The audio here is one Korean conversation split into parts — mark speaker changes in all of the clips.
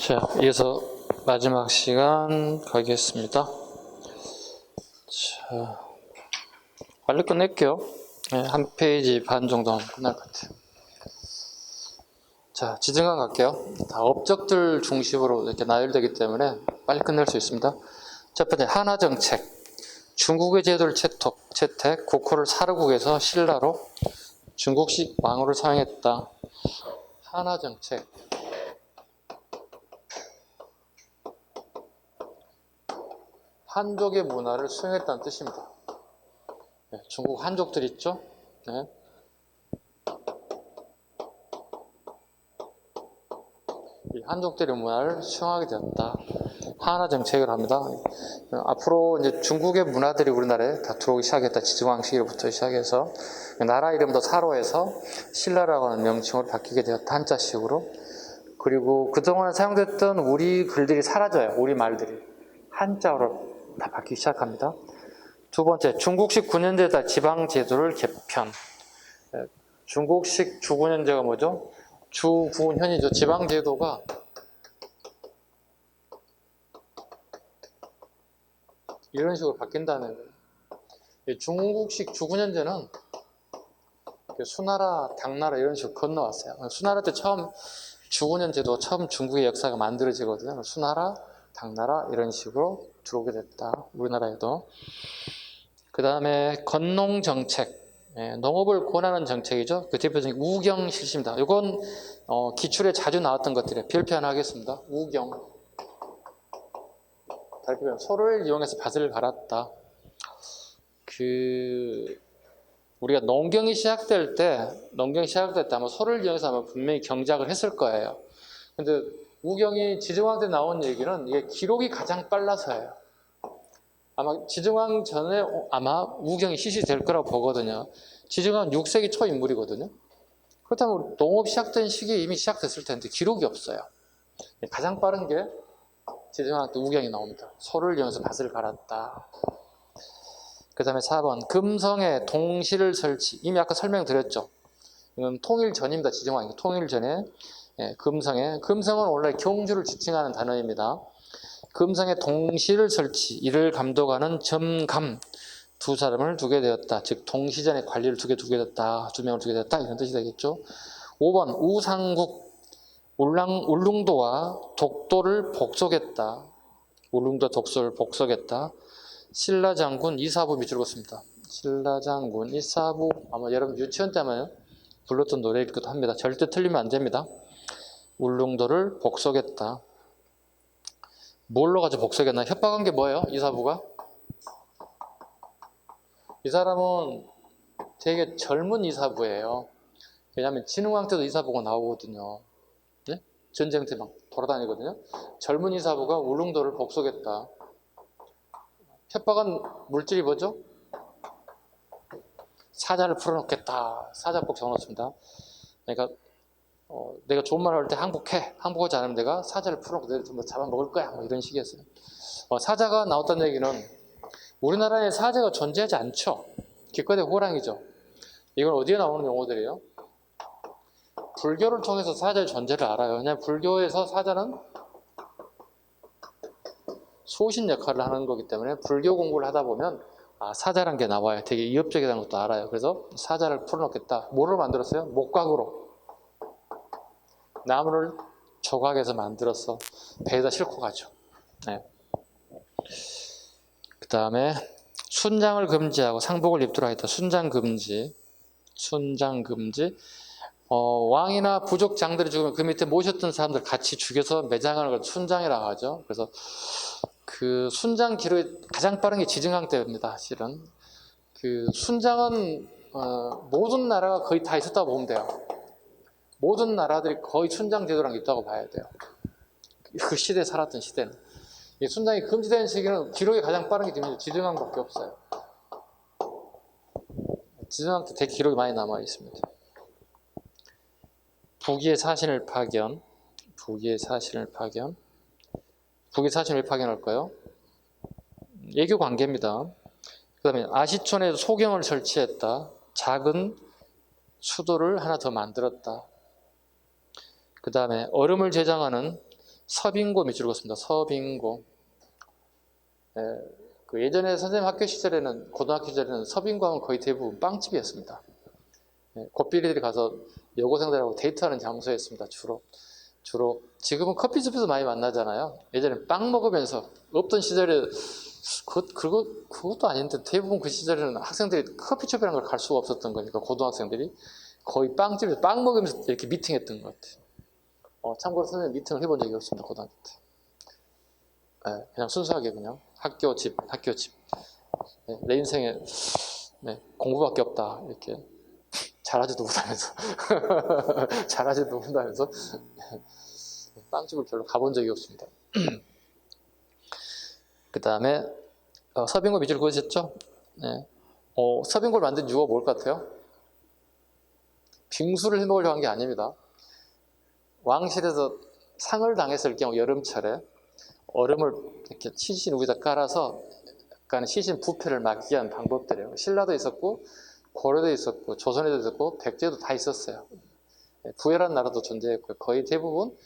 Speaker 1: 자, 이어서 마지막 시간 가겠습니다. 자, 빨리 끝낼게요. 네, 한 페이지 반 정도 하면 끝날 것 같아요. 자, 지증안 갈게요. 다 업적들 중심으로 이렇게 나열되기 때문에 빨리 끝낼 수 있습니다. 첫 번째, 한화정책. 중국의 제도를 채택, 국호를 사르국에서 신라로 중국식 왕호를 사용했다. 한화정책. 한족의 문화를 수용했다는 뜻입니다. 네, 중국 한족들 있죠? 네. 이 한족들의 문화를 수용하게 되었다. 한화 정책을 합니다. 앞으로 이제 중국의 문화들이 우리나라에 다 들어오기 시작했다. 지중왕 시기부터 시작해서 나라 이름도 사로에서 신라라고 하는 명칭으로 바뀌게 되었다. 한자식으로. 그리고 그동안 사용됐던 우리 글들이 사라져요. 우리 말들이 한자어로 다 바뀌기 시작합니다. 두 번째, 중국식 9년제다 지방제도를 개편. 중국식 주9년제가 뭐죠? 주9년이죠. 지방제도가 이런 식으로 바뀐다는 거예요. 중국식 주9년제는 수나라, 당나라 이런 식으로 건너왔어요. 수나라 때 처음 주9년제도 처음 중국의 역사가 만들어지거든요. 수나라, 당나라 이런 식으로 들어오게 됐다. 우리나라에도. 그 다음에 건농정책. 농업을 권하는 정책이죠. 그 대표적인 우경실시입니다. 이건 기출에 자주 나왔던 것들이에요. 별표 하나 하겠습니다. 우경. 발표면 소를 이용해서 밭을 갈았다. 우리가 농경이 시작될 때 아마 소를 이용해서 아마 분명히 경작을 했을 거예요. 근데 우경이 지중왕 때 나온 얘기는 이게 기록이 가장 빨라서예요. 아마 지중왕 전에 아마 우경이 시시될 거라고 보거든요. 지중왕 6세기 초 인물이거든요. 그렇다면 농업 시작된 시기에 이미 시작됐을 텐데 기록이 없어요. 가장 빠른 게 지중왕 때 우경이 나옵니다. 소를 이용해서 밭을 갈았다. 그 다음에 4번 금성에 동시를 설치. 이미 아까 설명드렸죠. 이건 통일 전입니다. 지중왕이 통일 전에 금성은 원래 경주를 지칭하는 단어입니다. 금성에 동시를 설치, 이를 감독하는 점감 두 사람을 두게 되었다. 즉 동시전에 관리를 두게 되었다. 두 명을 두게 되었다. 이런 뜻이 되겠죠. 5번 우상국 울릉도와 독도를 복속했다. 울릉도 독도를 복속했다. 신라장군 이사부 밑줄 긋습니다. 신라장군 이사부 아마 여러분 유치원 때만 불렀던 노래일 것도 합니다. 절대 틀리면 안 됩니다. 울릉도를 복속했다. 뭘로 가지고 복속했나? 협박한 게 뭐예요? 이사부가? 이 사람은 되게 젊은 이사부예요. 왜냐하면 진흥왕 때도 이사부가 나오거든요. 네? 전쟁 때 막 돌아다니거든요. 젊은 이사부가 울릉도를 복속했다. 협박한 물질이 뭐죠? 사자를 풀어놓겠다. 사자복 적어놓습니다. 그러니까 내가 좋은 말 할 때 항복하지 않으면 내가 사자를 풀어놓고 내가 좀 더 잡아먹을 거야. 뭐 이런 식이었어요. 사자가 나왔다는 얘기는 우리나라에 사자가 존재하지 않죠. 기껏해 호랑이죠. 이건 어디에 나오는 용어들이에요? 불교를 통해서 사자의 존재를 알아요. 왜냐하면 불교에서 사자는 소신 역할을 하는 거기 때문에 불교 공부를 하다 보면 사자란 게 나와요. 되게 위협적이라는 것도 알아요. 그래서 사자를 풀어놓겠다. 뭐로 만들었어요? 목각으로. 나무를 조각해서 만들어서 배에다 싣고 가죠. 네. 그 다음에 순장을 금지하고 상복을 입도록 했다. 순장 금지. 왕이나 부족 장들이 죽으면 그 밑에 모셨던 사람들 같이 죽여서 매장하는 걸 순장이라고 하죠. 그래서 그 순장 기록이 가장 빠른 게 지증왕 때입니다. 실은 그 순장은 모든 나라가 거의 다 있었다고 보면 돼요. 모든 나라들이 거의 순장 제도랑 있다고 봐야 돼요. 그 시대에 살았던 시대는. 이 순장이 금지된 시기는 기록이 가장 빠른 게 지증왕밖에 없어요. 지증왕 때 되게 기록이 많이 남아 있습니다. 북위의 사신을 파견. 북위의 사신을 왜 파견할까요? 외교 관계입니다. 그 다음에 아시촌에 소경을 설치했다. 작은 수도를 하나 더 만들었다. 그 다음에 얼음을 제장하는 서빙고 밑줄 그었습니다. 서빙고. 예, 그 예전에 선생님 학교 시절에는, 고등학교 시절에는 서빙고 하면 거의 대부분 빵집이었습니다. 예, 고삐리들이 가서 여고생들하고 데이트하는 장소였습니다. 주로 지금은 커피숍에서 많이 만나잖아요. 예전에 빵 먹으면서 없던 시절에 그것도 아닌데 대부분 그 시절에는 학생들이 커피숍이라는 걸 갈 수가 없었던 거니까 고등학생들이 거의 빵집에서 빵 먹으면서 이렇게 미팅했던 것 같아요. 참고로 선생님 미팅을 해본 적이 없습니다. 고등학교 때. 네, 그냥 순수하게 그냥 학교 집. 네, 내 인생에 네, 공부밖에 없다 이렇게 잘하지도 못하면서 잘하지도 못하면서 빵집을 별로 가본 적이 없습니다. 그 다음에 서빙고 밑줄 그으셨죠? 네. 서빙고를 만든 이유가 뭘 같아요? 빙수를 해먹으려고 한 게 아닙니다. 왕실에서 상을 당했을 경우 여름철에 얼음을 이렇게 시신 위에다 깔아서 약간 시신 부패를 막기 위한 방법들이에요. 신라도 있었고 고려도 있었고 조선에도 있었고 백제도 다 있었어요. 부해라는 나라도 존재했고 거의 대부분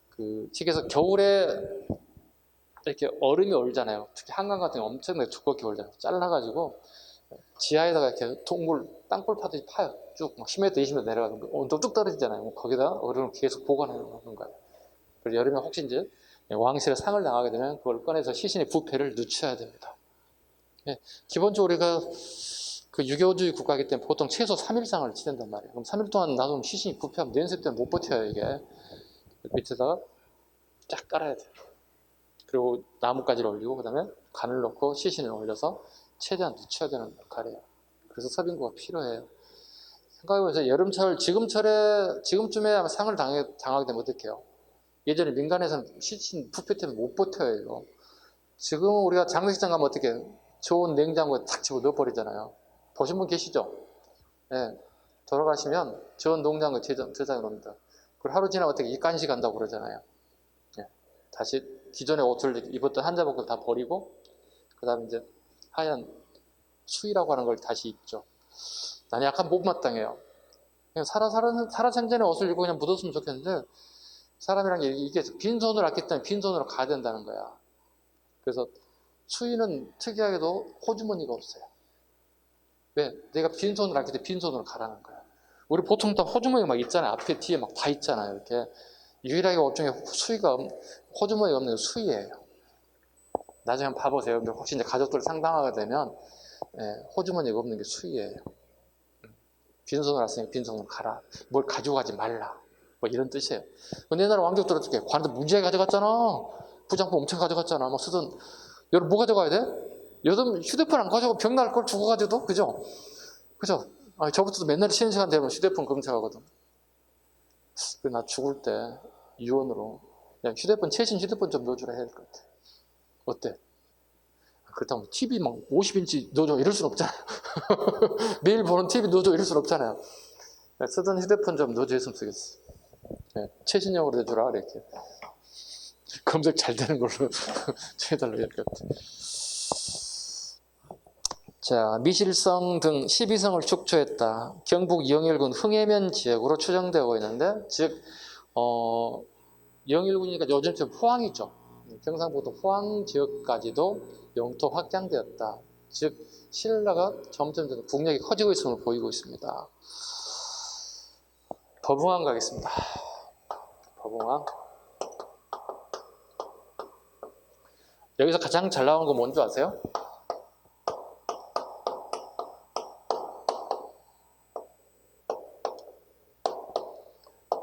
Speaker 1: 그 측에서 겨울에 이렇게 얼음이 얼잖아요. 특히 한강 같은 게 엄청나게 두껍게 얼잖아요. 잘라가지고 지하에다가 이렇게 땅굴 파듯이 파요. 쭉 10m, 20m 내려가는 거. 온도 뚝 떨어지잖아요. 거기다 얼음을 계속 보관해 놓는 거예요. 그리고 여름에 혹시 이제 왕실의 상을 당하게 되면 그걸 꺼내서 시신의 부패를 늦춰야 됩니다. 기본적으로 우리가 그 유교주의 국가이기 때문에 보통 최소 3일상을 치른단 말이에요. 그럼 3일 동안 놔두면 시신이 부패하면 냄새 때문에 못 버텨요, 이게. 밑에다가 쫙 깔아야 돼요. 그리고 나뭇가지를 올리고 그다음에 간을 넣고 시신을 올려서 최대한 늦춰야 되는 역할이에요. 그래서 서빙고가 필요해요. 생각해보세요. 여름철, 지금쯤에 아마 상을 당하게 되면 어떡해요? 예전에 민간에서는 시신 부패 때문에 못 버텨요, 이거. 지금 우리가 장례식장 가면 어떻게 좋은 냉장고에 탁 집어 넣어버리잖아요. 보신 분 계시죠? 네. 돌아가시면 좋은 냉장고에 저장해 놓습니다. 그리고 하루 지나면 어떻게 입간식 간다고 그러잖아요. 네. 다시 기존의 옷을 입었던 한자복을 다 버리고 그 다음에 이제 하얀 수의라고 하는 걸 다시 입죠. 나는 약간 못마땅해요. 그냥 살아생전에 옷을 입고 그냥 묻었으면 좋겠는데 사람이란 게 이게 빈손으로 왔기 때문에 빈손으로 가야 된다는 거야. 그래서 수의는 특이하게도 호주머니가 없어요. 왜? 내가 빈손으로 왔기 때문에 빈손으로 가라는 거야. 우리 보통 다 호주머니가 막 있잖아요. 앞에 뒤에 막 다 있잖아요. 이렇게 유일하게 옷 중에 호주머니가 없는 게 수의예요. 나중에 한번 봐보세요. 혹시 이제 가족들 상담하게 되면 호주머니가 없는 게 수의예요. 빈손으로 왔으니까 빈손으로 가라. 뭘 가지고 가지 말라. 뭐 이런 뜻이에요. 근데 옛날에 왕족들 어떻게 관에다 무지하게 가져갔잖아. 부장품 엄청 가져갔잖아. 막 쓰던 여러분 뭐 가져가야 돼? 요즘 휴대폰 안 가져가고 병날 걸 두고 가져도 그죠? 저부터도 맨날 쉬는 시간 되면 휴대폰 검색하거든. 그래서 나 죽을 때 유언으로 야, 최신 휴대폰 좀 넣어주라 해야 될 것 같아. 어때? 그렇다고 TV 막 50인치 넣어줘 이럴 순 없잖아요. 매일 보는 TV 넣어줘 이럴 순 없잖아요. 쓰던 휴대폰 좀 넣어줘 했으면 쓰겠어. 최신형으로 해주라 이렇게. 검색 잘 되는 걸로 해달라고 해야 될 것 같아. 자, 미실성 등 12성을 축조했다. 경북 영일군 흥해면 지역으로 추정되고 있는데, 즉 영일군이니까 요즘처럼 포항이죠. 경상북도 포항 지역까지도 영토 확장되었다. 즉 신라가 점점 국력이 커지고 있음을 보이고 있습니다. 법흥왕 가겠습니다. 법흥왕. 여기서 가장 잘 나오는 거 뭔지 아세요?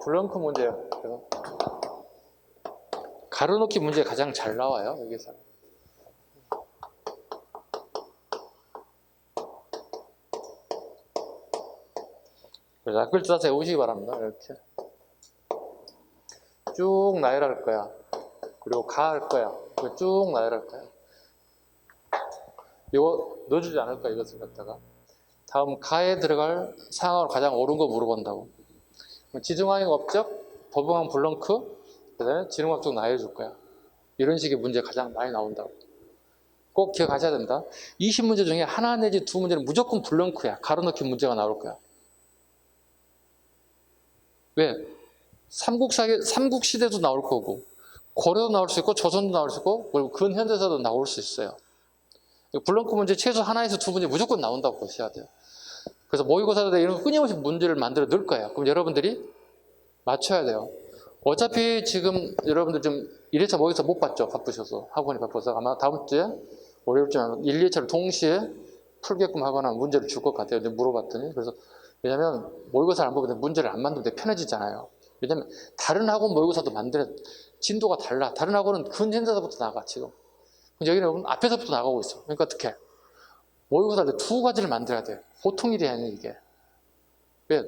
Speaker 1: 블렁크 문제예요. 가로놓기 문제 가장 잘 나와요. 여기서. 그래서 앞글자 자세 오시기 바랍니다. 이렇게 쭉 나열할 거야. 그리고 가 할 거야. 쭉 나열할 거야. 이거 넣어주지 않을 거야. 이것을 갖다가 다음 가에 들어갈 상하로 가장 옳은 거 물어본다고. 지중항의 업적, 법흥왕 블렁크, 그 다음에 지능학 쪽 나열해줄 거야. 이런 식의 문제 가장 많이 나온다고. 꼭 기억하셔야 된다. 20문제 중에 하나 내지 두 문제는 무조건 블렁크야. 가로넣기 문제가 나올 거야. 왜? 삼국 시대도 나올 거고, 고려도 나올 수 있고, 조선도 나올 수 있고, 그리고 근현대사도 나올 수 있어요. 블렁크 문제 최소 하나에서 두 문제 무조건 나온다고 보셔야 돼요. 그래서 모의고사들 이런 끊임없이 문제를 만들어 넣을 거예요. 그럼 여러분들이 맞춰야 돼요. 어차피 지금 여러분들 좀 1회차 모의고사 못 봤죠? 바쁘셔서. 학원이 바빠서. 아마 다음 주에 월요일쯤에 1, 2회차를 동시에 풀게끔 하거나 문제를 줄 것 같아요. 물어봤더니. 그래서 왜냐면 모의고사를 안 보면 문제를 안 만들면 편해지잖아요. 왜냐면 다른 학원 모의고사도 만들어 진도가 달라. 다른 학원은 근현대사부터 나가 지금. 여기는 앞에서부터 나가고 있어. 그러니까 어떻게? 모의고사를 두 가지를 만들어야 돼요. 보통 일이 아니에요, 이게. 왜?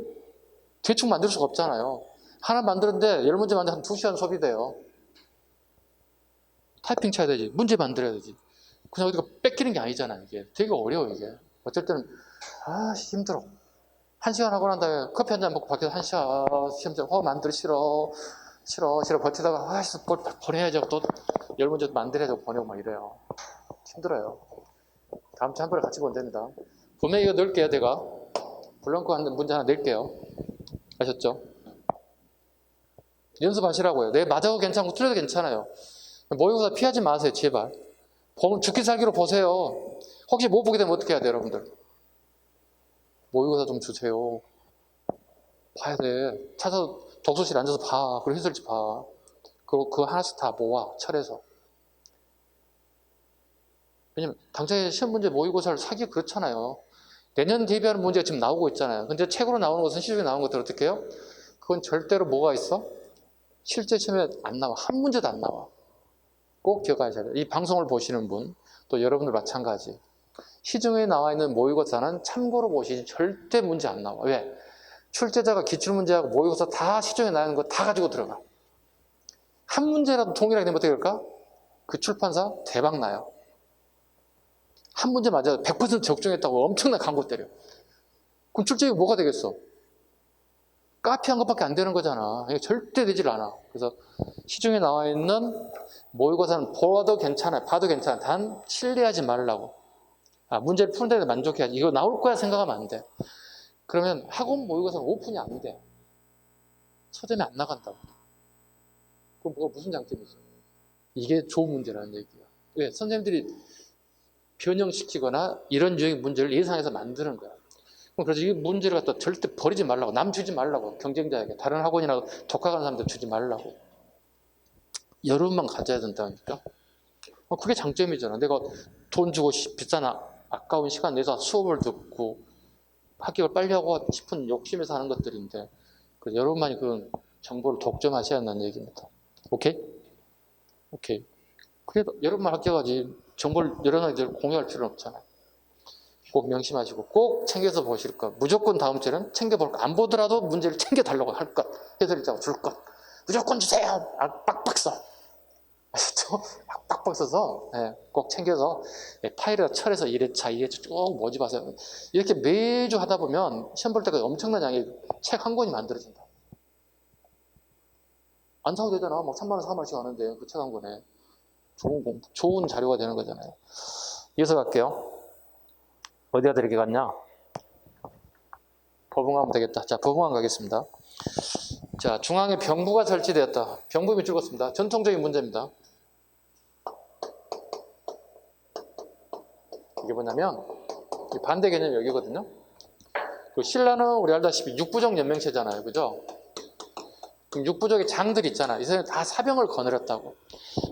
Speaker 1: 대충 만들 수가 없잖아요. 하나 만드는데 10문제 만들 한 2시간 소비돼요. 타이핑 쳐야 되지. 문제 만들어야 되지. 그냥 어디가 뺏기는 게 아니잖아요, 이게. 되게 어려워, 이게. 어쩔 때는, 힘들어. 1시간 하고 난 다음에 커피 한 잔 먹고 밖에서 1시간, 시험 만들어, 싫어. 버티다가, 뭘 보내야죠. 또 10문제 만들어야죠. 보내고 막 이래요. 힘들어요. 다음 주에 한 번에 같이 보면 됩니다. 분명히 이거 넣을게요, 제가. 블렁크 한 문제 하나 낼게요. 아셨죠? 연습하시라고요. 네, 맞아도 괜찮고 틀려도 괜찮아요. 모의고사 피하지 마세요, 제발. 보면 죽기 살기로 보세요. 혹시 못 보게 되면 어떻게 해야 돼요, 여러분들? 모의고사 좀 주세요. 봐야 돼. 찾아서 독서실 앉아서 봐. 그리고 해설지 봐. 그거 하나씩 다 모아, 철에서. 왜냐면 당장에 시험 문제 모의고사를 사기 그렇잖아요. 내년 대비하는 문제가 지금 나오고 있잖아요. 근데 책으로 나오는 것은 시중에 나오는 것들 어떻게 해요? 그건 절대로 뭐가 있어? 실제 시험에 안 나와. 한 문제도 안 나와. 꼭 기억하셔야 돼요. 이 방송을 보시는 분, 또 여러분들 마찬가지. 시중에 나와 있는 모의고사는 참고로 보시지 절대 문제 안 나와. 왜? 출제자가 기출문제하고 모의고사 다 시중에 나와 있는 거 다 가지고 들어가. 한 문제라도 동일하게 되면 어떻게 될까? 그 출판사 대박 나요. 한 문제 맞아도 100% 적중했다고 엄청난 광고 때려. 그럼 출제가 뭐가 되겠어? 카피한 것밖에 안 되는 거잖아. 이게 절대 되질 않아. 그래서 시중에 나와 있는 모의고사는 봐도 괜찮아요. 봐도 괜찮아. 단 신뢰하지 말라고. 문제를 푸는 데는 만족해야지. 이거 나올 거야 생각하면 안 돼. 그러면 학원 모의고사는 오픈이 안 돼. 서점에 안 나간다고. 그럼 뭐가 무슨 장점이죠? 이게 좋은 문제라는 얘기야. 왜? 선생님들이 변형시키거나 이런 유형의 문제를 예상해서 만드는 거야. 그래서 이 문제를 갖다 절대 버리지 말라고. 남 주지 말라고. 경쟁자에게. 다른 학원이나 독학하는 사람들 주지 말라고. 여러분만 가져야 된다니까. 그게 장점이잖아. 내가 돈 주고 비싼 아까운 시간 내서 수업을 듣고 합격을 빨리 하고 싶은 욕심에서 하는 것들인데 여러분만이 그런 정보를 독점하셔야 한다는 얘기입니다. 오케이? 오케이. 그래도 여러분만 합격하지 정보를 여러 가지를 공유할 필요는 없잖아요. 꼭 명심하시고 꼭 챙겨서 보실 것. 무조건 다음 주에는 챙겨볼 것. 안 보더라도 문제를 챙겨달라고 할 것. 해설자고 줄 것. 무조건 주세요. 빡빡 써. 아셨죠? 빡빡 써서 꼭 챙겨서 파일에다 철에서 1회차, 2회차 쭉 모집하세요. 이렇게 매주 하다 보면 시험 볼 때까지 엄청난 양의 책 한 권이 만들어진다. 안 사도 되잖아. 막 3만 원, 4만 원씩 하는데 그 책 한 권에 좋은 자료가 되는 거잖아요. 이어서 갈게요. 어디가 이렇게 갔냐? 법응하면 되겠다. 자, 법응함 가겠습니다. 자, 중앙에 병부가 설치되었다. 병부 밑줄 긋습니다. 전통적인 문제입니다. 이게 뭐냐면 반대 개념이 여기거든요. 그 신라는 우리 알다시피 육부족 연맹체잖아요. 그죠? 그럼 육부족의 장들이 있잖아. 이 사람이 다 사병을 거느렸다고.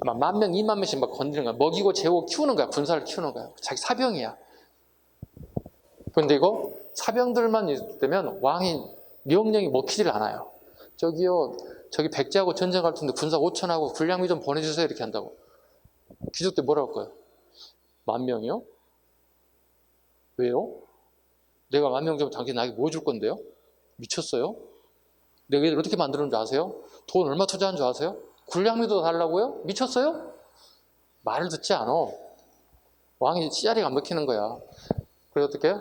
Speaker 1: 막 10,000명, 20,000명씩 막 거느리는 거야. 먹이고 재우고 키우는 거야. 군사를 키우는 거야. 자기 사병이야. 근데 이거 사병들만 있으면 왕이 명령이 먹히질 않아요. 저기요, 저기 백제하고 전쟁할 텐데 군사 5,000하고 군량미 좀 보내주세요. 이렇게 한다고. 귀족 때 뭐라고 할 거예요? 10,000명이요? 왜요? 내가 10,000명 주면 당신 나에게 뭐 줄 건데요? 미쳤어요? 내가 얘들 어떻게 만드는 줄 아세요? 돈 얼마 투자한 줄 아세요? 군량미도 달라고요? 미쳤어요? 말을 듣지 않아. 왕이 씨알이가 안 먹히는 거야. 그래서 어떻게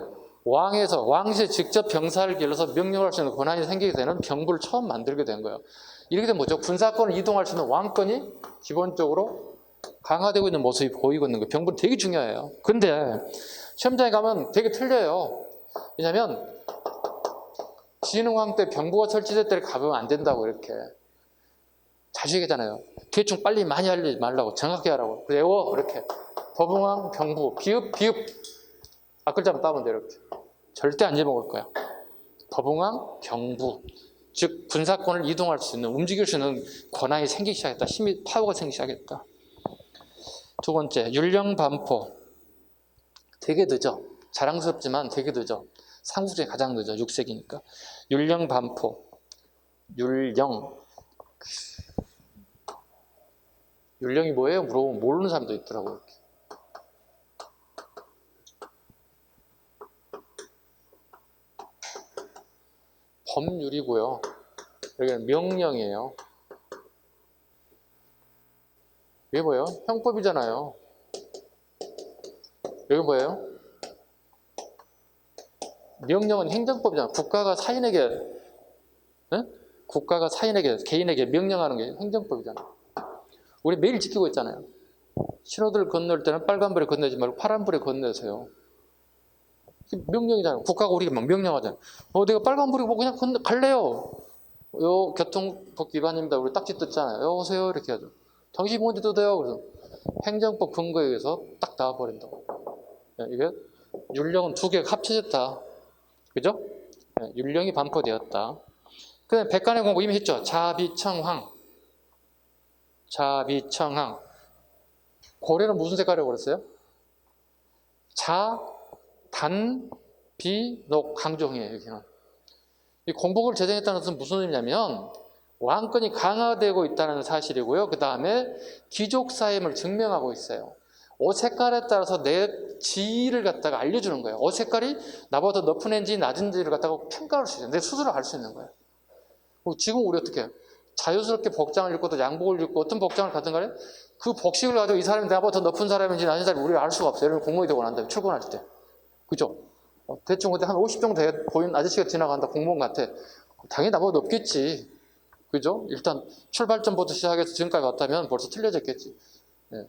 Speaker 1: 왕실에 직접 병사를 길러서 명령할 수 있는 권한이 생기게 되는 병부를 처음 만들게 된 거예요. 이렇게 되면 뭐죠? 군사권을 이동할 수 있는 왕권이 기본적으로 강화되고 있는 모습이 보이고 있는 거예요. 병부는 되게 중요해요. 근데 시험장에 가면 되게 틀려요. 왜냐하면 진흥왕 때 병부가 설치될 때를 가보면 안 된다고 이렇게. 자주 얘기하잖아요. 대충 빨리 많이 하지 말라고, 정확히 하라고. 외워, 이렇게. 법응왕, 병부, 비읍, 비읍. 앞글자만 따면 돼요, 이렇게. 절대 안 잊어먹을 거야. 법응왕, 병부. 즉 군사권을 이동할 수 있는, 움직일 수 있는 권한이 생기기 시작했다. 힘이, 파워가 생기기 시작했다. 두 번째, 율령반포. 되게 늦어. 자랑스럽지만 되게 늦어. 삼국 중에 가장 늦어. 6세기니까. 율령반포. 율령. 율령이 뭐예요? 물어보면 모르는 사람도 있더라고요. 법률이고요. 여기는 명령이에요. 이게 뭐예요? 형법이잖아요. 여기 뭐예요? 명령은 행정법이잖아요. 국가가 사인에게, 네? 국가가 사인에게, 개인에게 명령하는 게 행정법이잖아요. 우리 매일 지키고 있잖아요. 신호들 건널 때는 빨간불에 건너지 말고 파란불에 건너세요. 명령이잖아요. 국가가 우리에게 막 명령하잖아요. 내가 빨간불이고 뭐 그냥 갈래요. 요 교통법 위반입니다. 우리 딱지 뜯잖아요. 여보세요 이렇게 하죠. 당신이 뭔지 뜯어요. 그래서 행정법 근거에 의해서 딱 나와버린다고. 이게 율령은 두 개가 합쳐졌다. 그죠? 율령이 반포되었다. 그 다음에 백간의 공부 이미 했죠. 자비청황. 자비청황. 고려는 무슨 색깔이라고 그랬어요? 자, 단, 비, 녹, 강종이에요. 여기는. 이 공복을 제정했다는 것은 무슨 의미냐면 왕권이 강화되고 있다는 사실이고요. 그 다음에 귀족사임을 증명하고 있어요. 옷 색깔에 따라서 내 지위를 갖다가 알려주는 거예요. 옷 색깔이 나보다 높은 애인지 낮은지를 갖다가 평가할 수 있어요. 내 스스로 알 수 있는 거예요. 지금 우리 어떻게 자유스럽게 복장을 입고 또 양복을 입고 어떤 복장을 가든 간에 그 복식을 가지고 이 사람이 나보다 더 높은 사람인지 낮은 사람인지 우리가 알 수가 없어요. 여러분 공무원이 되고 난 다음에 출근할 때. 그죠? 대충 그때 한 50 정도 보이는 아저씨가 지나간다. 공무원 같아. 당연히 나보다 높겠지. 그죠? 일단 출발점부터 시작해서 지금까지 왔다면 벌써 틀려졌겠지. 네.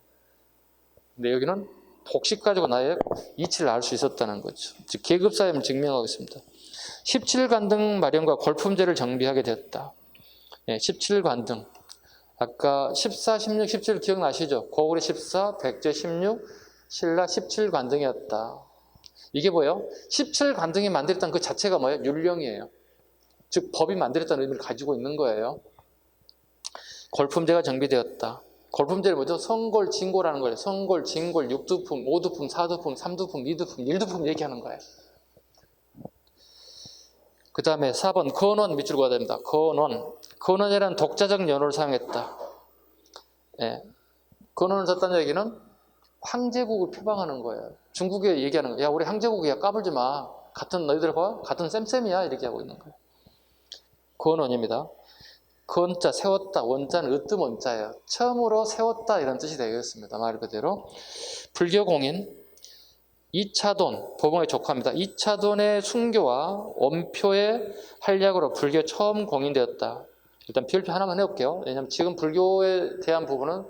Speaker 1: 근데 여기는 복식 가지고 나의 이치를 알 수 있었다는 거죠. 즉 계급사임을 증명하고 있습니다. 17관등 마련과 골품제를 정비하게 되었다. 17관등. 아까 14, 16, 17 기억나시죠? 고구려 14, 백제 16, 신라 17관등이었다. 이게 뭐예요? 17관등이 만들었다는 그 자체가 뭐예요? 율령이에요. 즉 법이 만들었다는 의미를 가지고 있는 거예요. 골품제가 정비되었다. 골품제를 뭐죠? 성골, 진골하는 거예요. 성골, 진골, 6두품, 5두품, 4두품, 3두품, 2두품, 1두품 얘기하는 거예요. 그 다음에 4번 건원 밑줄 그어야 됩니다. 건원. 건원이라는 독자적 연호를 사용했다. 건원을 썼다는 얘기는 황제국을 표방하는 거예요. 중국에 얘기하는 거예요. 야, 우리 황제국이야. 까불지 마. 같은 너희들과 같은 쌤쌤이야. 이렇게 하고 있는 거예요. 건원입니다. 건자 세웠다. 원자는 으뜸 원자예요. 처음으로 세웠다 이런 뜻이 되겠습니다. 말 그대로. 불교공인 2차돈, 법응의 조카입니다. 2차돈의 순교와 원표의 활약으로 불교 처음 공인되었다. 일단 비율표 하나만 해볼게요. 왜냐하면 지금 불교에 대한 부분은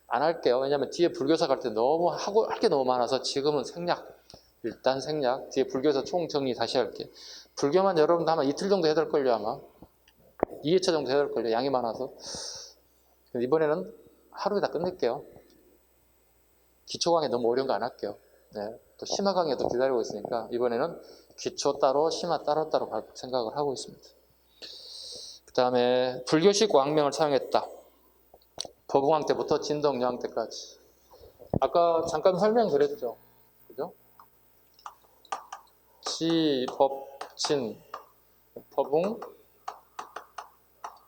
Speaker 1: 안 할게요. 왜냐하면 뒤에 불교사 갈 때 너무 할 게 너무 많아서 지금은 생략. 일단 생략. 뒤에 불교사 총 정리 다시 할게요. 불교만 여러분도 아마 이틀 정도 해야 될걸요. 아마 2회차 정도 해야 될걸요. 양이 많아서. 이번에는 하루에 다 끝낼게요. 기초 강의 너무 어려운 거 안 할게요. 네, 또 심화 강의도 기다리고 있으니까 이번에는 기초 따로 심화 따로 갈 생각을 하고 있습니다. 그 다음에 불교식 왕명을 사용했다. 법응왕 때부터 진덕여왕 때까지. 아까 잠깐 설명드렸죠. 그죠? 지, 법, 진, 법응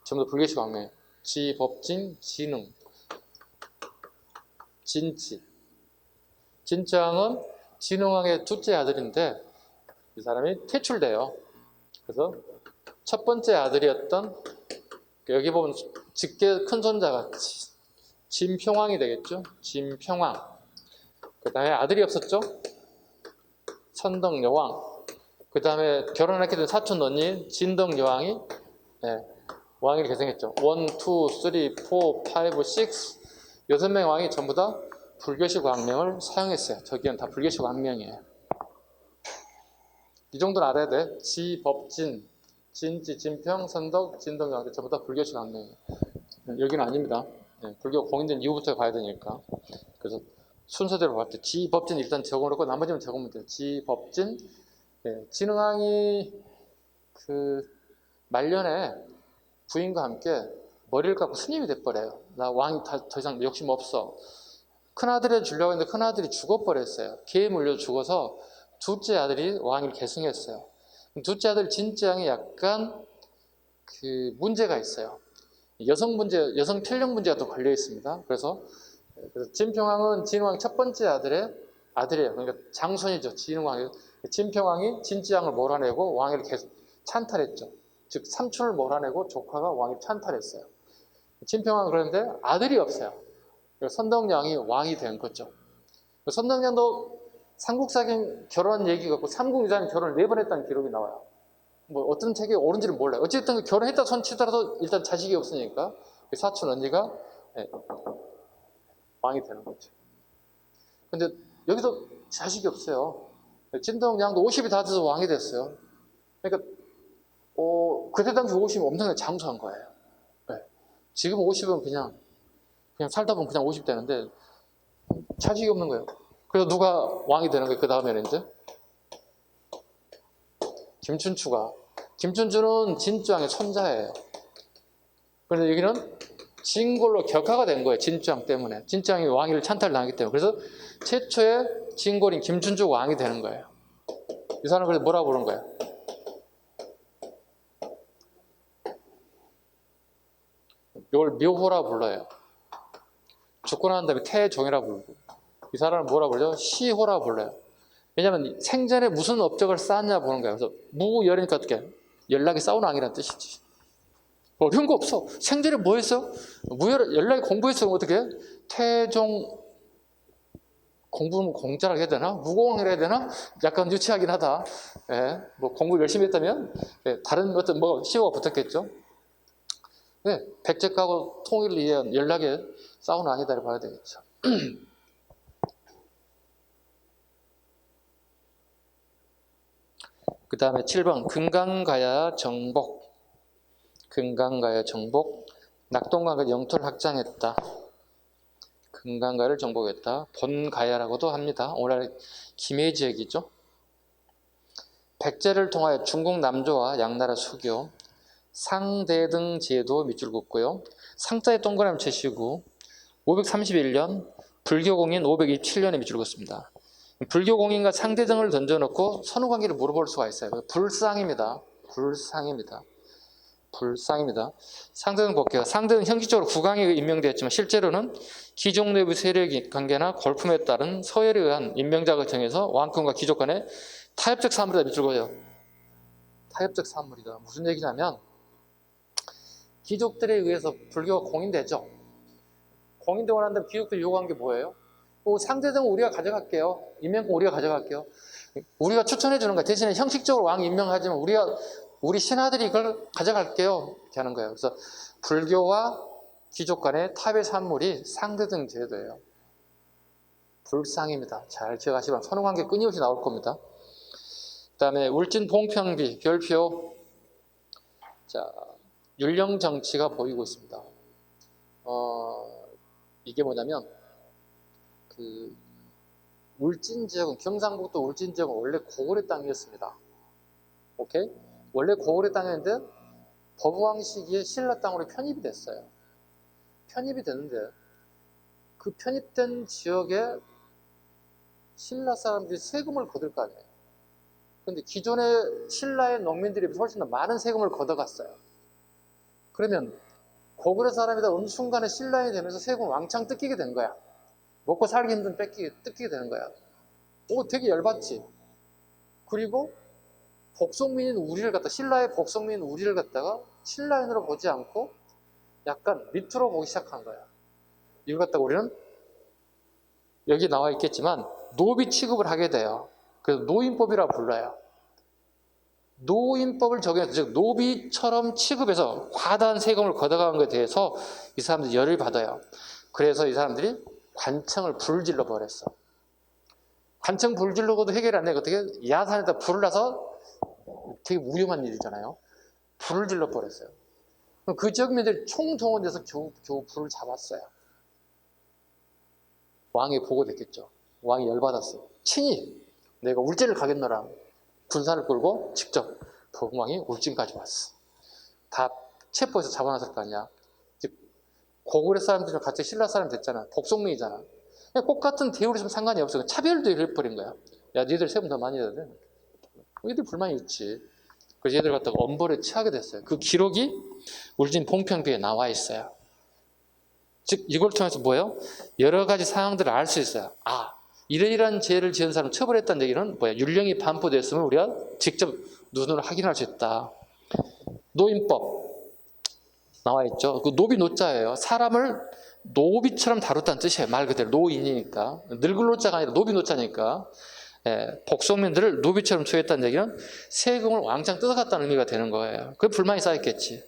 Speaker 1: 전부 다 불교식 왕명이에요. 지, 법, 진, 진응, 진지. 진짜왕은 진흥왕의 둘째 아들인데 이 사람이 퇴출돼요. 그래서 첫 번째 아들이었던 여기 보면 직계 큰 손자가 진평왕이 되겠죠. 진평왕. 그 다음에 아들이 없었죠. 선덕여왕. 그 다음에 결혼하게 된 사촌 언니 진덕여왕이 왕위를 계승했죠. 1, 2, 3, 4, 5, 6 6명의 왕이 전부 다 불교식 왕명을 사용했어요. 저기는 다 불교식 왕명이에요. 이 정도는 알아야 돼. 지, 법, 진, 진지, 진평, 선덕, 진덕여왕 전부 다 불교식 왕명이에요. 여기는 아닙니다. 예, 불교 공인된 이후부터 가야 되니까. 그래서 순서대로 볼 때 지법진 일단 적어놓고 나머지는 적으면 돼요. 지법진. 예, 진흥왕이 그 말년에 부인과 함께 머리를 깎고 스님이 돼버려요. 나 왕이 더 이상 욕심 없어. 큰아들에 주려고 했는데 큰아들이 죽어버렸어요. 개에 물려 죽어서 둘째 아들이 왕위를 계승했어요. 둘째 아들 진짱이 약간 그 문제가 있어요. 여성 편력 문제가 또 걸려 있습니다. 그래서 진평왕은 진흥왕 첫 번째 아들이에요. 그러니까 장손이죠. 진흥왕이. 진평왕이 진지왕을 몰아내고 왕위를 계속 찬탈했죠. 즉 삼촌을 몰아내고 조카가 왕위를 찬탈했어요. 진평왕은 그런데 아들이 없어요. 선덕량이 왕이 된 거죠. 선덕량도 삼국사경 결혼 얘기가 있고 삼국유사님 결혼을 4번 했다는 기록이 나와요. 뭐 어떤 책이 옳은지는 몰라요. 어쨌든 결혼했다 손 치더라도 일단 자식이 없으니까 사촌 언니가 왕이 되는 거죠. 근데 여기서 자식이 없어요. 진덕량도 50이 다 돼서 왕이 됐어요. 그러니까 그때 당시 50이 엄청나게 장수한 거예요. 네. 지금 50은 그냥 살다 보면 그냥 50 되는데 자식이 없는 거예요. 그래서 누가 왕이 되는 거예요. 그 다음에는 이제 김춘추는 진주왕의 손자예요. 그런데 여기는 진골로 격하가 된 거예요. 진주왕 때문에. 진주왕이 왕위를 찬탈당하기 때문에. 그래서 최초의 진골인 김춘추가 왕이 되는 거예요. 이 사람은 그래서 뭐라고 부르는 거예요? 이걸 묘호라 불러요. 죽고 난 다음에 태종이라 부르고. 이 사람은 뭐라 부르죠? 시호라 불러요. 왜냐하면 생전에 무슨 업적을 쌓았냐 보는 거예요. 그래서 무열이니까 어떻게? 연락이 쌓은 왕이라는 뜻이지. 어려운 거 없어. 생전에 뭐 했어? 연락이 공부했으면 어떻게? 태종 공부는 공짜라고 해야 되나? 무공을 해야 되나? 약간 유치하긴 하다. 예, 뭐 공부 열심히 했다면 다른 어떤 시호가 붙었겠죠. 네, 백제하고 통일을 위한 연락에 싸운 왕이다 봐야 되겠죠. 그 다음에 7번 금강가야 정복. 낙동강과 영토를 확장했다. 금강가를 정복했다. 본가야라고도 합니다. 오늘날 김해 지역이죠. 백제를 통하여 중국 남조와 양나라 수교, 상대등 제도 밑줄 긋고요. 상자에 동그라미 치시고 531년, 불교공인 527년에 밑줄 긋습니다. 불교공인과 상대등을 던져놓고 선후관계를 물어볼 수가 있어요. 불상입니다. 상대등 볼게요. 상대등 형식적으로 국왕에 임명되었지만 실제로는 귀족 내부 세력 관계나 골품에 따른 서열에 의한 임명작을 정해서 왕권과 귀족 간의 타협적 사물이다 밑줄 그어요. 타협적 사물이다. 무슨 얘기냐면 귀족들에 의해서 불교가 공인되죠. 공인되고 난 다음에 귀족들이 요구한 게 뭐예요? 상대등은 우리가 가져갈게요. 임명권 우리가 가져갈게요. 우리가 추천해 주는 거예요. 대신에 형식적으로 왕 임명하지만 우리 신하들이 이걸 가져갈게요. 이렇게 하는 거예요. 그래서 불교와 귀족 간의 타협의 산물이 상대등 제도예요. 불상입니다. 잘 기억하시면 선후관계 끊임없이 나올 겁니다. 그 다음에 울진 봉평비 별표. 자, 율령 정치가 보이고 있습니다. 이게 뭐냐면 울진 지역은 경상북도 울진 지역은 원래 고구려 땅이었습니다. 오케이? 원래 고구려 땅이었는데 법왕 시기에 신라 땅으로 편입이 됐어요. 편입이 됐는데 그 편입된 지역에 신라 사람들이 세금을 거둘 거 아니에요. 그런데 기존의 신라의 농민들이 훨씬 더 많은 세금을 걷어갔어요. 그러면 고구려 사람이다 어느 순간에 신라인이 되면서 세금 왕창 뜯기게 된 거야. 먹고 살기 힘든 뜯기게 되는 거야. 되게 열받지. 그리고 신라의 복속민인 우리를 갖다가 신라인으로 보지 않고 약간 밑으로 보기 시작한 거야. 이걸 갖다가 우리는 여기 나와 있겠지만 노비 취급을 하게 돼요. 그래서 노인법이라고 불러요. 노인법을 적용해서 즉 노비처럼 취급해서 과다한 세금을 걷어가는 것에 대해서 이 사람들이 열을 받아요. 그래서 이 사람들이 관청을 불질러 버렸어. 관청 불질러고도 해결이 안 돼. 어떻게 야산에다 불을 놔서 되게 무용한 일이잖아요. 불을 질러 버렸어요. 그 지역민들이 총동원돼서 겨우 불을 잡았어요. 왕이 보고됐겠죠. 왕이 열받았어요. 친히 내가 울진을 가겠노라. 군사를 끌고 직접 법왕이 울진까지 왔어. 다 체포해서 잡아놨을 거 아니야. 고구려 사람들이랑 같이 신라 사람 됐잖아. 복속민이잖아. 그냥 똑같은 대우로 좀 상관이 없어. 차별도 해버린 거야. 야, 니들 세금 더 많이 해야 돼. 얘들 불만이 있지. 그래서 얘들 갖다가 엄벌에 처하게 됐어요. 그 기록이 울진 봉평비에 나와 있어요. 즉 이걸 통해서 뭐예요? 여러 가지 상황들을 알 수 있어요. 아, 이러이러한 죄를 지은 사람 처벌했다는 얘기는 뭐야? 율령이 반포됐으면 우리가 직접 눈으로 확인할 수 있다. 노인법 나와 있죠. 그 노비 노자예요. 사람을 노비처럼 다뤘다는 뜻이에요. 말 그대로 노인이니까. 늙을 노자가 아니라 노비 노자니까. 복속민들을 노비처럼 처했다는 얘기는 세금을 왕창 뜯어갔다는 의미가 되는 거예요. 그게 불만이 쌓였겠지.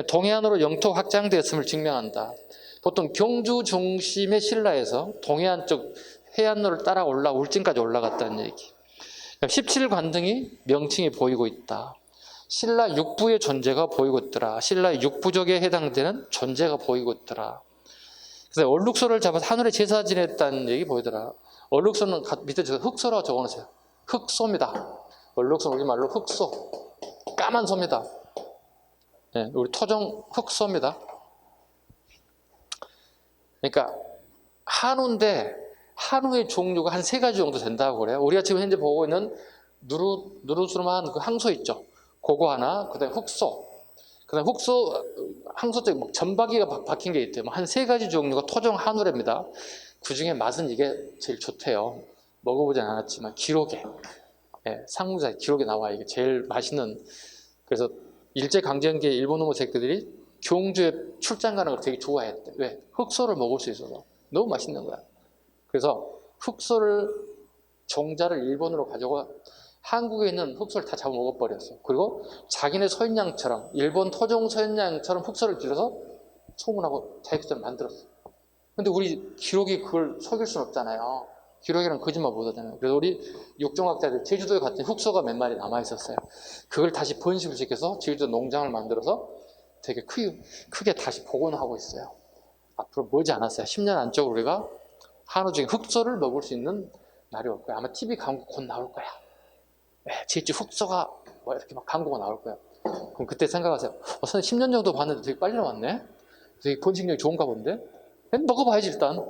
Speaker 1: 동해안으로 영토 확장되었음을 증명한다. 보통 경주 중심의 신라에서 동해안 쪽 해안로를 따라 울진까지 올라갔다는 얘기. 17관등이 명칭이 보이고 있다. 신라 육부의 존재가 보이고 있더라. 신라 육부족에 해당되는 존재가 보이고 있더라. 그래서 얼룩소를 잡아서 하늘에 제사 지냈다는 얘기 보이더라. 얼룩소는 밑에 흑소라고 적어놓으세요. 흑소입니다. 얼룩소는 우리말로 흑소. 까만 소입니다. 네, 우리 토종 흑소입니다. 그러니까 한우인데 한우의 종류가 한 3가지 정도 된다고 그래요. 우리가 지금 현재 보고 있는 누르스름한 그 항소 있죠. 그거 하나, 그 다음에 흑소. 그 다음에 항소 쪽에 막 점박이가 박힌 게 있대요. 한 3가지 종류가 토종 한우랍니다. 그 중에 맛은 이게 제일 좋대요. 먹어보진 않았지만 기록에, 상무자의 기록에 나와 이게 제일 맛있는. 그래서 일제강점기에 일본 놈의 새끼들이 경주에 출장 가는 걸 되게 좋아했대. 왜? 흑소를 먹을 수 있어서. 너무 맛있는 거야. 그래서 흑소를 종자를 일본으로 가져가 한국에 있는 흑소를 다 잡아먹어버렸어. 그리고 자기네 서인양처럼 일본 토종 서인양처럼 흑소를 길러서 소문하고 자기처럼 만들었어. 근데 우리 기록이 그걸 속일 수는 없잖아요. 기록이랑 거짓말 못하잖아요. 그래서 우리 육종학자들 제주도에 갔더니 흑소가 몇 마리 남아있었어요. 그걸 다시 번식을 시켜서 제주도 농장을 만들어서 되게 크게 다시 복원하고 있어요. 앞으로 머지 않았어요. 10년 안쪽으로 우리가 한우 중에 흑소를 먹을 수 있는 날이 올 거야. 아마 TV 광고 곧 나올 거야. 제주 흑소가 뭐 이렇게 막 광고가 나올 거야. 그럼 그때 생각하세요. 선생님 10년 정도 봤는데 되게 빨리 나왔네? 되게 번식력이 좋은가 본데? 먹어봐야지 일단.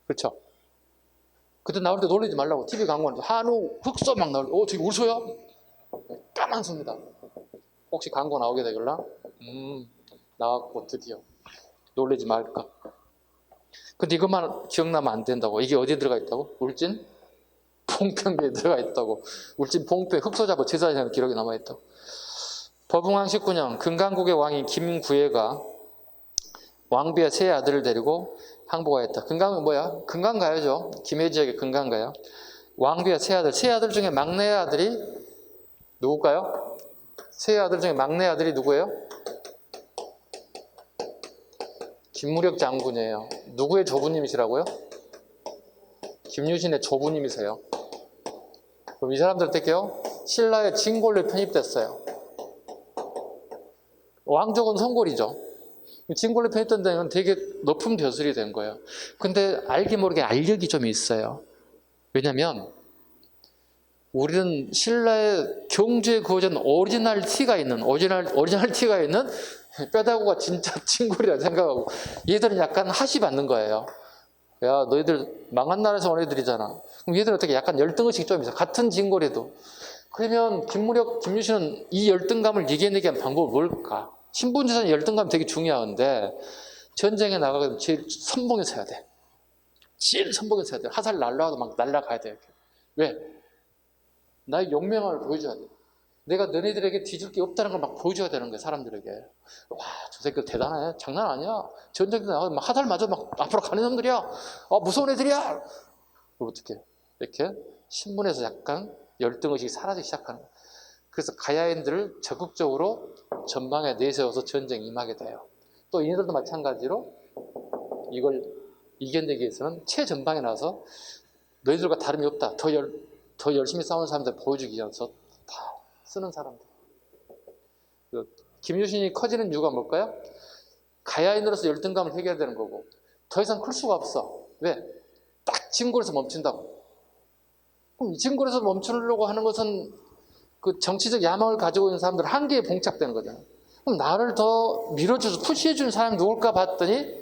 Speaker 1: 그렇죠? 그때 나올 때 놀리지 말라고. TV 광고는 한우 흑소 막 나올 때 저기 울소야? 까만 소입니다. 혹시 광고 나오게 되길라? 나왔고 드디어 놀리지 말까. 근데 이것만 기억나면 안 된다고. 이게 어디에 들어가 있다고? 울진 봉평비에 들어가 있다고. 울진 봉평 흑소 잡아 제사지는 기록이 남아있다고. 법흥왕 19년 금강국의 왕인 김구예가 왕비와 세 아들을 데리고 항복하 했다. 금강은 뭐야? 금강 가야죠. 김해 지역의 금강 가요. 왕비와 세 아들 중에 막내 아들이 누굴까요? 세 아들 중에 막내 아들이 누구예요? 김무력 장군이에요. 누구의 조부님이시라고요? 김유신의 조부님이세요. 그럼 이 사람들 어떻게요? 신라의 진골로 편입됐어요. 왕족은 성골이죠. 진골로 편입된 데는 되게 높은 벼슬이 된 거예요. 근데 알게 모르게 알력이 좀 있어요. 왜냐면 우리는 신라의 경주에 그어진 오리지널티가 있는 뼈다구가 진짜 진골이라 생각하고 얘들은 약간 하시받는 거예요. 야, 너희들 망한 나라에서 온 애들이잖아. 그럼 얘들은 어떻게 약간 열등의식이 좀 있어. 같은 진골에도. 그러면 김무력, 김유신은 이 열등감을 이겨내기 위한 방법은 뭘까? 신분지사는 열등감 되게 중요한데 전쟁에 나가면 제일 선봉에 서야 돼. 제일 선봉에 서야 돼. 화살 날라와도 막 날라가야 돼. 왜? 나의 용맹함을 보여줘야 돼. 내가 너네들에게 뒤질 게 없다는 걸 막 보여줘야 되는 거야, 사람들에게. 와, 저 새끼 대단해. 장난 아니야. 전쟁도 나가서 막 화살 맞아 막 앞으로 가는 놈들이야. 아, 무서운 애들이야. 어떻게? 이렇게 신분에서 약간 열등의식이 사라지기 시작하는 거야. 그래서 가야인들을 적극적으로 전방에 내세워서 전쟁에 임하게 돼요. 또 이들도 마찬가지로 이걸 이겨내기 위해서는 최전방에 나와서 너희들과 다름이 없다. 더 열심히 싸우는 사람들 보여주기 위해서 다 쓰는 사람들. 김유신이 커지는 이유가 뭘까요? 가야인으로서 열등감을 해결해야 되는 거고 더 이상 클 수가 없어. 왜? 딱 진골에서 멈춘다고. 그럼 이 진골에서 멈추려고 하는 것은 그 정치적 야망을 가지고 있는 사람들 한계에 봉착되는 거잖아요. 그럼 나를 더 밀어줘서 푸시해주는 사람이 누굴까 봤더니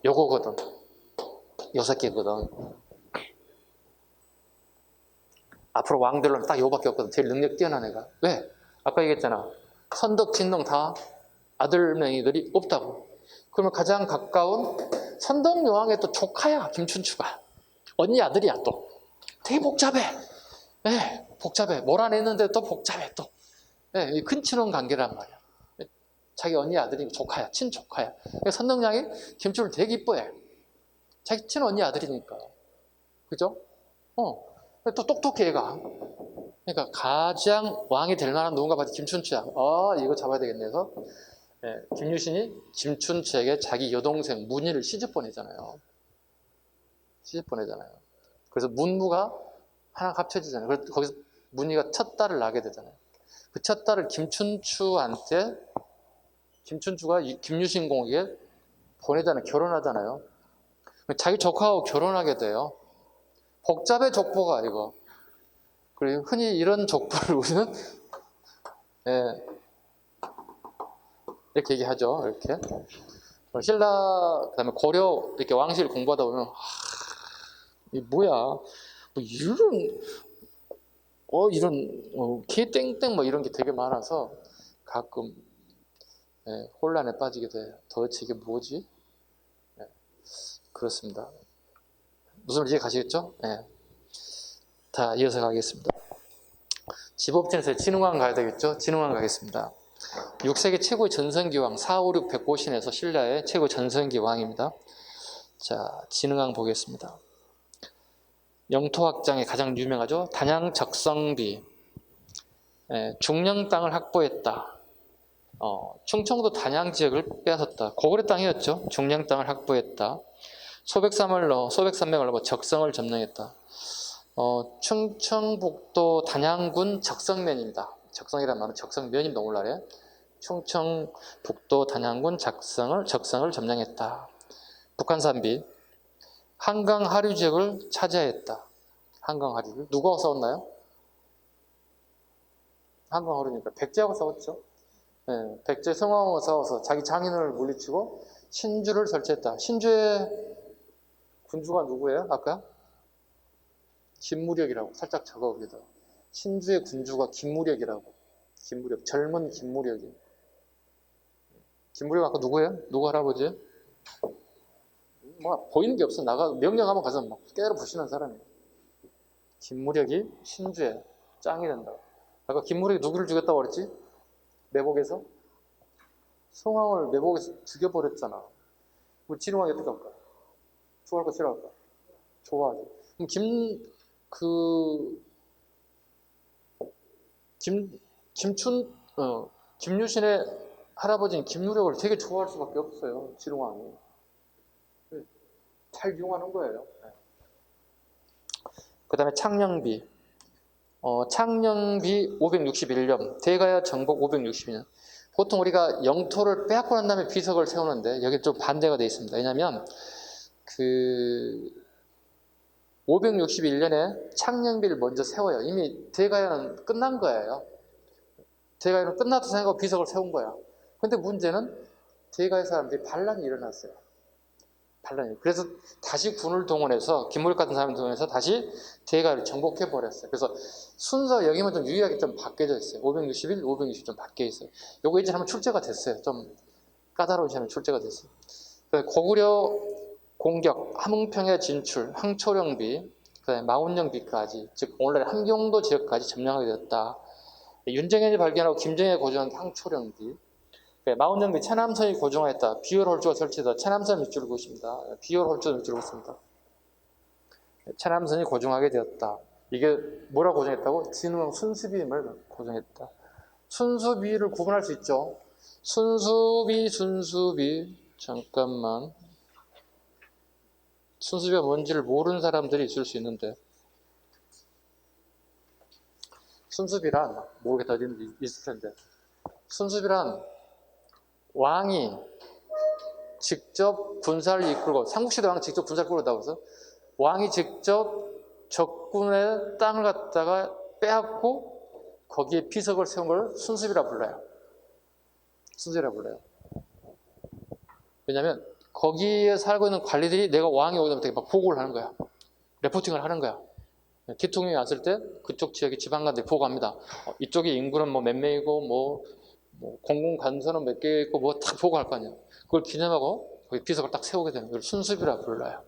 Speaker 1: 요거거든. 요 새끼거든. 앞으로 왕들로는 딱 요거밖에 없거든. 제일 능력 뛰어난 애가. 왜? 아까 얘기했잖아. 선덕, 진동 다 아들 명의들이 없다고. 그러면 가장 가까운 선덕 여왕의 또 조카야, 김춘추가. 언니 아들이야 또. 되게 복잡해. 네, 복잡해. 몰아냈는데 또 복잡해 또. 네, 이 근친혼 관계란 말이야. 자기 언니 아들이 조카야, 친조카야. 선덕여왕이 김춘추를 되게 이뻐해. 자기 친언니 아들이니까. 그죠? 또 똑똑해 얘가. 그러니까 가장 왕이 될 만한 누군가 봐도 김춘추야. 이거 잡아야 되겠네 해서 김유신이 김춘추에게 자기 여동생 문희를 시집 보내잖아요. 시집 보내잖아요. 그래서 문무가 하나 합쳐지잖아요. 그래서 거기서 문희가 첫 딸을 낳게 되잖아요. 그 첫 딸을 김춘추한테 김춘추가 김유신 공에게 보내잖아요. 결혼하잖아요. 자기 조카하고 결혼하게 돼요. 복잡해 족보가 이거. 그리고 흔히 이런 족보를 우리는 이렇게 얘기하죠. 이렇게 신라 그다음에 고려 이렇게 왕실 공부하다 보면 이 뭐야? 뭐 이런 개땡땡 뭐 이런 게 되게 많아서 가끔 혼란에 빠지게 돼요. 도대체 이게 뭐지? 그렇습니다. 무슨 말인지 가시겠죠? 다 이어서 가겠습니다. 집업진에서 진흥왕 가야 되겠죠? 진흥왕 가겠습니다. 6세기 최고의 전성기왕 4, 5, 6, 105신에서 신라의 최고 전성기왕입니다. 자, 진흥왕 보겠습니다. 영토학장에 가장 유명하죠. 단양 적성비. 중령 땅을 확보했다. 충청도 단양 지역을 빼앗았다. 고구려 땅이었죠. 중령 땅을 확보했다. 소백산맥을 넘어 적성을 점령했다. 충청북도 단양군 적성면입니다. 적성이란 말은 적성면입니다. 오늘날에 충청북도 단양군 적성을 점령했다. 북한산비 한강 하류 지역을 차지했다. 한강 하류를 누가 싸웠나요? 한강 하류니까 백제하고 싸웠죠. 백제 성왕하고 싸워서 자기 장인을 물리치고 신주를 설치했다. 신주의 군주가 누구예요? 아까? 김무력이라고 살짝 적어 여기다. 신주의 군주가 김무력이라고. 김무력, 젊은 김무력이. 김무력 아까 누구예요? 누구 할아버지? 뭐 보이는 게 없어. 나가 명령하면 가서 막 깨러 부시는 사람이에요. 김무력이 신주의 짱이 된다. 아까 김무력이 누구를 죽였다고 그랬지? 매복에서? 성왕을 매복에서 죽여버렸잖아. 우리 진흥왕이 어떻게 할까? 좋아할까 싫어할까? 좋아하지. 그럼 김유신의 할아버지인 김무력을 되게 좋아할 수밖에 없어요. 진흥왕이. 잘 이용하는 거예요. 그 다음에 창녕비. 창녕비 561년, 대가야 정복 562년. 보통 우리가 영토를 빼앗고 난 다음에 비석을 세우는데 여기 좀 반대가 되어 있습니다. 왜냐하면 561년에 창녕비를 먼저 세워요. 이미 대가야는 끝난 거예요. 대가야는 끝났다 생각하고 비석을 세운 거야. 근데 문제는 대가야 사람들이 반란이 일어났어요. 그래서 다시 군을 동원해서 김무력 같은 사람을 동원해서 다시 대가를 정복해 버렸어요. 그래서 순서 여기만 좀 유일하게 좀 바뀌어져 있어요. 561, 560 좀 바뀌어 있어요. 요거 이제 한번 출제가 됐어요. 좀 까다로운 시험이 출제가 됐어요. 고구려 공격, 함흥평야 진출, 항초령비, 그다음에 마운령비까지, 즉 오늘날 함경도 지역까지 점령하게 되었다. 윤정현이 발견하고 김정희가 고정한 항초령비. 마운령비 체남선이 고정하였다. 비열홀주가 설치되다. 체남선 밑줄을 그었습니다. 비열홀주 밑줄을 그었습니다. 체남선이 고정하게 되었다. 이게 뭐라 고정했다고? 진흥왕 순수비임을 고정했다. 순수비를 구분할 수 있죠. 순수비. 잠깐만. 순수비가 뭔지를 모르는 사람들이 있을 수 있는데. 순수비란 모르겠다. 있을 텐데. 순수비란 왕이 직접 군사를 이끌고, 삼국시대 왕이 직접 군사를 이끌었다고 해서 왕이 직접 적군의 땅을 갖다가 빼앗고 거기에 비석을 세운 걸 순수비라 불러요. 순수비라 불러요. 왜냐하면 거기에 살고 있는 관리들이 내가 왕이 오게 되면 막 보고를 하는 거야. 레포팅을 하는 거야. 대통령이 왔을 때 그쪽 지역의 지방관들이 보고합니다. 이쪽의 인구는 뭐 몇 명이고 뭐 공공간선은 몇 개 있고 뭐 딱 보고할 거 아니야. 그걸 기념하고 거기 비석을 딱 세우게 되는 걸 순수비라 불러요.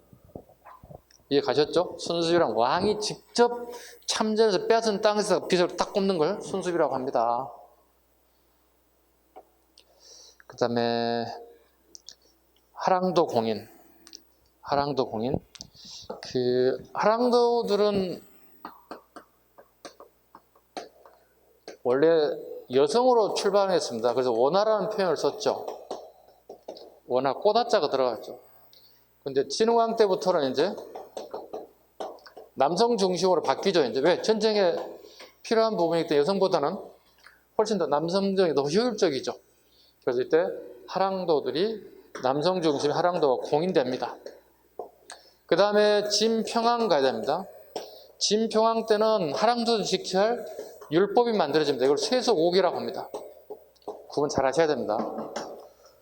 Speaker 1: 이해 가셨죠? 순수비란 왕이 직접 참전해서 빼앗은 땅에서 비석을 딱 꼽는 걸 순수비라고 합니다. 그 다음에 하랑도 공인. 그 하랑도들은 원래 여성으로 출발했습니다. 그래서 원하라는 표현을 썼죠. 원하, 꼬다자가 들어갔죠. 근데 진흥왕 때부터는 이제 남성 중심으로 바뀌죠. 이제 왜? 전쟁에 필요한 부분이기 때문에 여성보다는 훨씬 더 남성적이 더 효율적이죠. 그래서 이때 하랑도들이 남성 중심 하랑도가 공인됩니다. 그 다음에 진평왕 가야 됩니다. 진평왕 때는 하랑도를 지켜야 할 율법이 만들어집니다. 이걸 세속옥이라고 합니다. 구분 잘 하셔야 됩니다.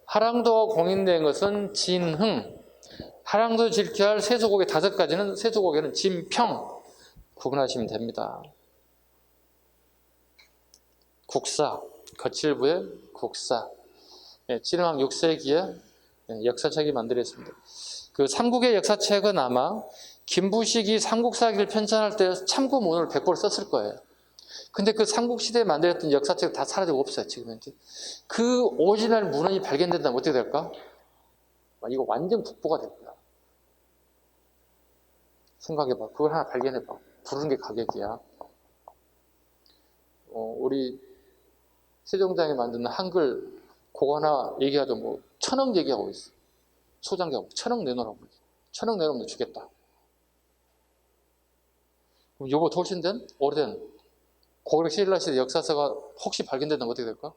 Speaker 1: 하랑도가 공인된 것은 진흥, 하랑도를 지켜야 할 세속옥의 5가지는 세속옥에는 진평 구분하시면 됩니다. 국사, 거칠부의 국사. 진흥왕 6세기에 역사책이 만들어졌습니다. 그 삼국의 역사책은 아마 김부식이 삼국사기를 편찬할 때 참고문을 100번 썼을 거예요. 근데 그 삼국시대에 만들었던 역사책 다 사라지고 없어요, 지금 현재. 그 오리지널 문헌이 발견된다면 어떻게 될까? 이거 완전 국보가 됩니다. 생각해봐. 그걸 하나 발견해봐. 부르는 게 가격이야. 우리 세종장이 만드는 한글 그거 하나 얘기하죠. 뭐 1,000억 얘기하고 있어. 소장기하고 1,000억 내놓으라고. 1,000억 내놓으면 주겠다. 그럼 요거 훨씬 된 오래된 고구려 신라 시대 역사서가 혹시 발견된다면 어떻게 될까?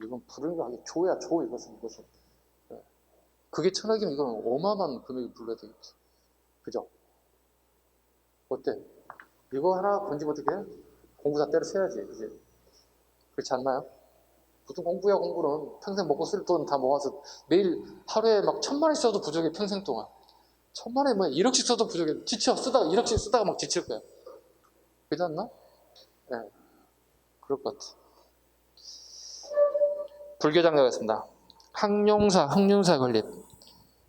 Speaker 1: 이건 부르는 게 아주 조야, 조 이것은. 그게 1,000억이면 이건 어마어마한 금액이 불러야 되겠지. 그죠? 어때? 이거 하나 건지면 어떻게 해? 공부 다 때려쳐야지. 그지? 그렇지 않나요? 보통 공부야, 공부는 평생 먹고 쓸 돈 다 모아서 매일 하루에 막 1,000만 원씩 써도 부족해. 평생 동안 1,000만 원에 뭐 1억씩 써도 부족해. 지쳐. 쓰다가 1억씩 쓰다가 막 지칠 거야. 그렇지 않나? 네, 그럴 것 같아. 불교 장가겠습니다. 항룡사 건립.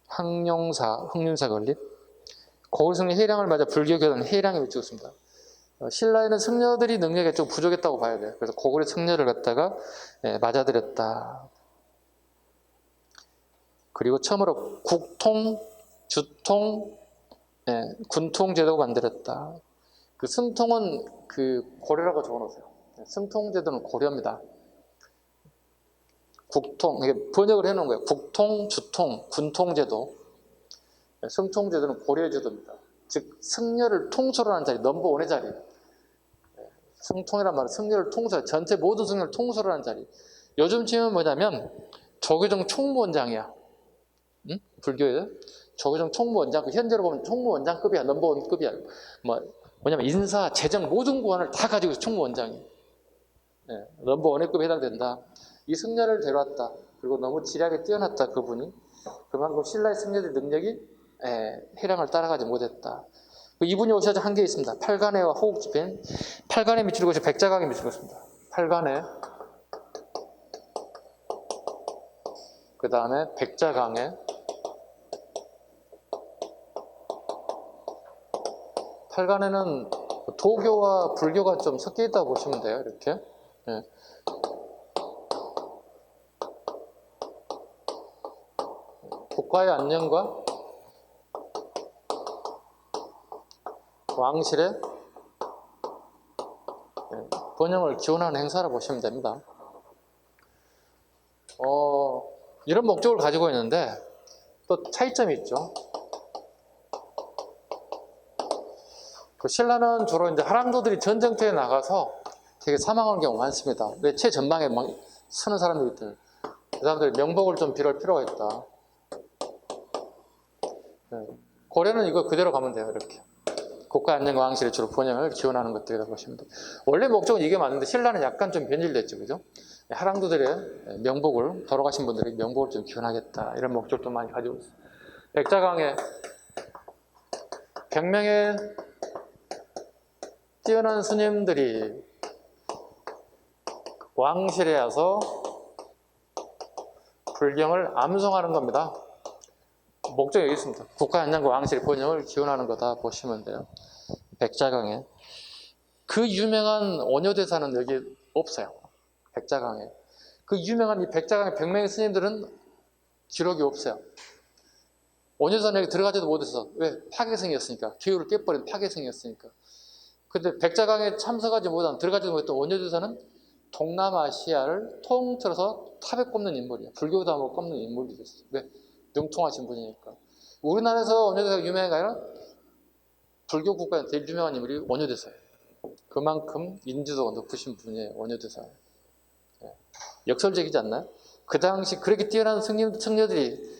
Speaker 1: 항룡사 건립. 고을승리 해량을 맞아 불교 교단은 해량에 미치고 있습니다. 신라에는 승려들이 능력이 좀 부족했다고 봐야 돼요. 그래서 고구려 승려를 갖다가 맞아들였다. 그리고 처음으로 국통, 주통, 군통 제도가 만들었다. 그 승통은 그 고려라고 적어놓으세요. 승통 제도는 고려입니다. 국통, 이게 번역을 해놓은 거예요. 국통, 주통, 군통 제도. 승통 제도는 고려의 제도입니다. 즉 승려를 통솔을 하는 자리, 넘버원의 자리. 승통이란 말은 승려를 통솔, 전체 모든 승려를 통솔을 하는 자리. 요즘 지금은 뭐냐면 조계종 총무원장이야. 응? 불교에 조계종 총무원장, 현재로 보면 총무원장급이야, 넘버원급이야. 뭐냐면 인사, 재정 모든 권한을 다 가지고 있어. 총무원장이. 넘버원의 급에 해당된다. 이 승려를 데려왔다. 그리고 너무 지략에 뛰어났다, 그분이. 그만큼 신라의 승려들 능력이 해량을 따라가지 못했다. 이분이 오셔서 한 게 있습니다. 팔간해와 호국집행. 팔간에 미치는 것이 백자강에 미치는 것입니다. 팔간해. 그 다음에 백자강에. 팔간에는 도교와 불교가 좀 섞여 있다고 보시면 돼요. 이렇게. 국가의 안녕과 왕실의 번영을 기원하는 행사를 보시면 됩니다. 이런 목적을 가지고 있는데 또 차이점이 있죠. 그 신라는 주로 이제 하랑도들이 전쟁터에 나가서 되게 사망하는 경우가 많습니다. 왜 최전방에 막 서는 사람들이 있더니 그 사람들이 명복을 좀 빌을 필요가 있다. 고려는 이거 그대로 가면 돼요. 이렇게 국가안전과학실이 주로 번영을 지원하는 것들이라고 보시면 돼요. 원래 목적은 이게 맞는데 신라는 약간 좀 변질됐죠, 그죠? 하랑두들의 명복을, 돌아가신 분들의 명복을 좀 기원하겠다, 이런 목적도 많이 가지고 있어요. 백자강에 100명의 뛰어난 스님들이 왕실에 와서 불경을 암송하는 겁니다. 목적이 여기 있습니다. 국가안전과 왕실 번영을 기원하는 거다 보시면 돼요. 백자강에. 그 유명한 원효대사는 여기 없어요. 백자강에. 그 유명한 이 백자강의 100명의 스님들은 기록이 없어요. 원효대사는 여기 들어가지도 못해서, 왜? 파괴성이었으니까. 기후를 깨버린 파괴성이었으니까. 근데 백자강에 참석하지 못한, 들어가지도 못했던 원효대사는 동남아시아를 통틀어서 탑에 꼽는 인물이에요. 불교담을 꼽는 인물이 됐어요. 왜? 능통하신 분이니까. 우리나라에서 원효대사가 유명한 게 아니라 불교 국가에 제일 유명한 인물이 원효대사예요. 그만큼 인지도가 높으신 분이에요. 원효대사. 역설적이지 않나요? 그 당시 그렇게 뛰어난 승려들이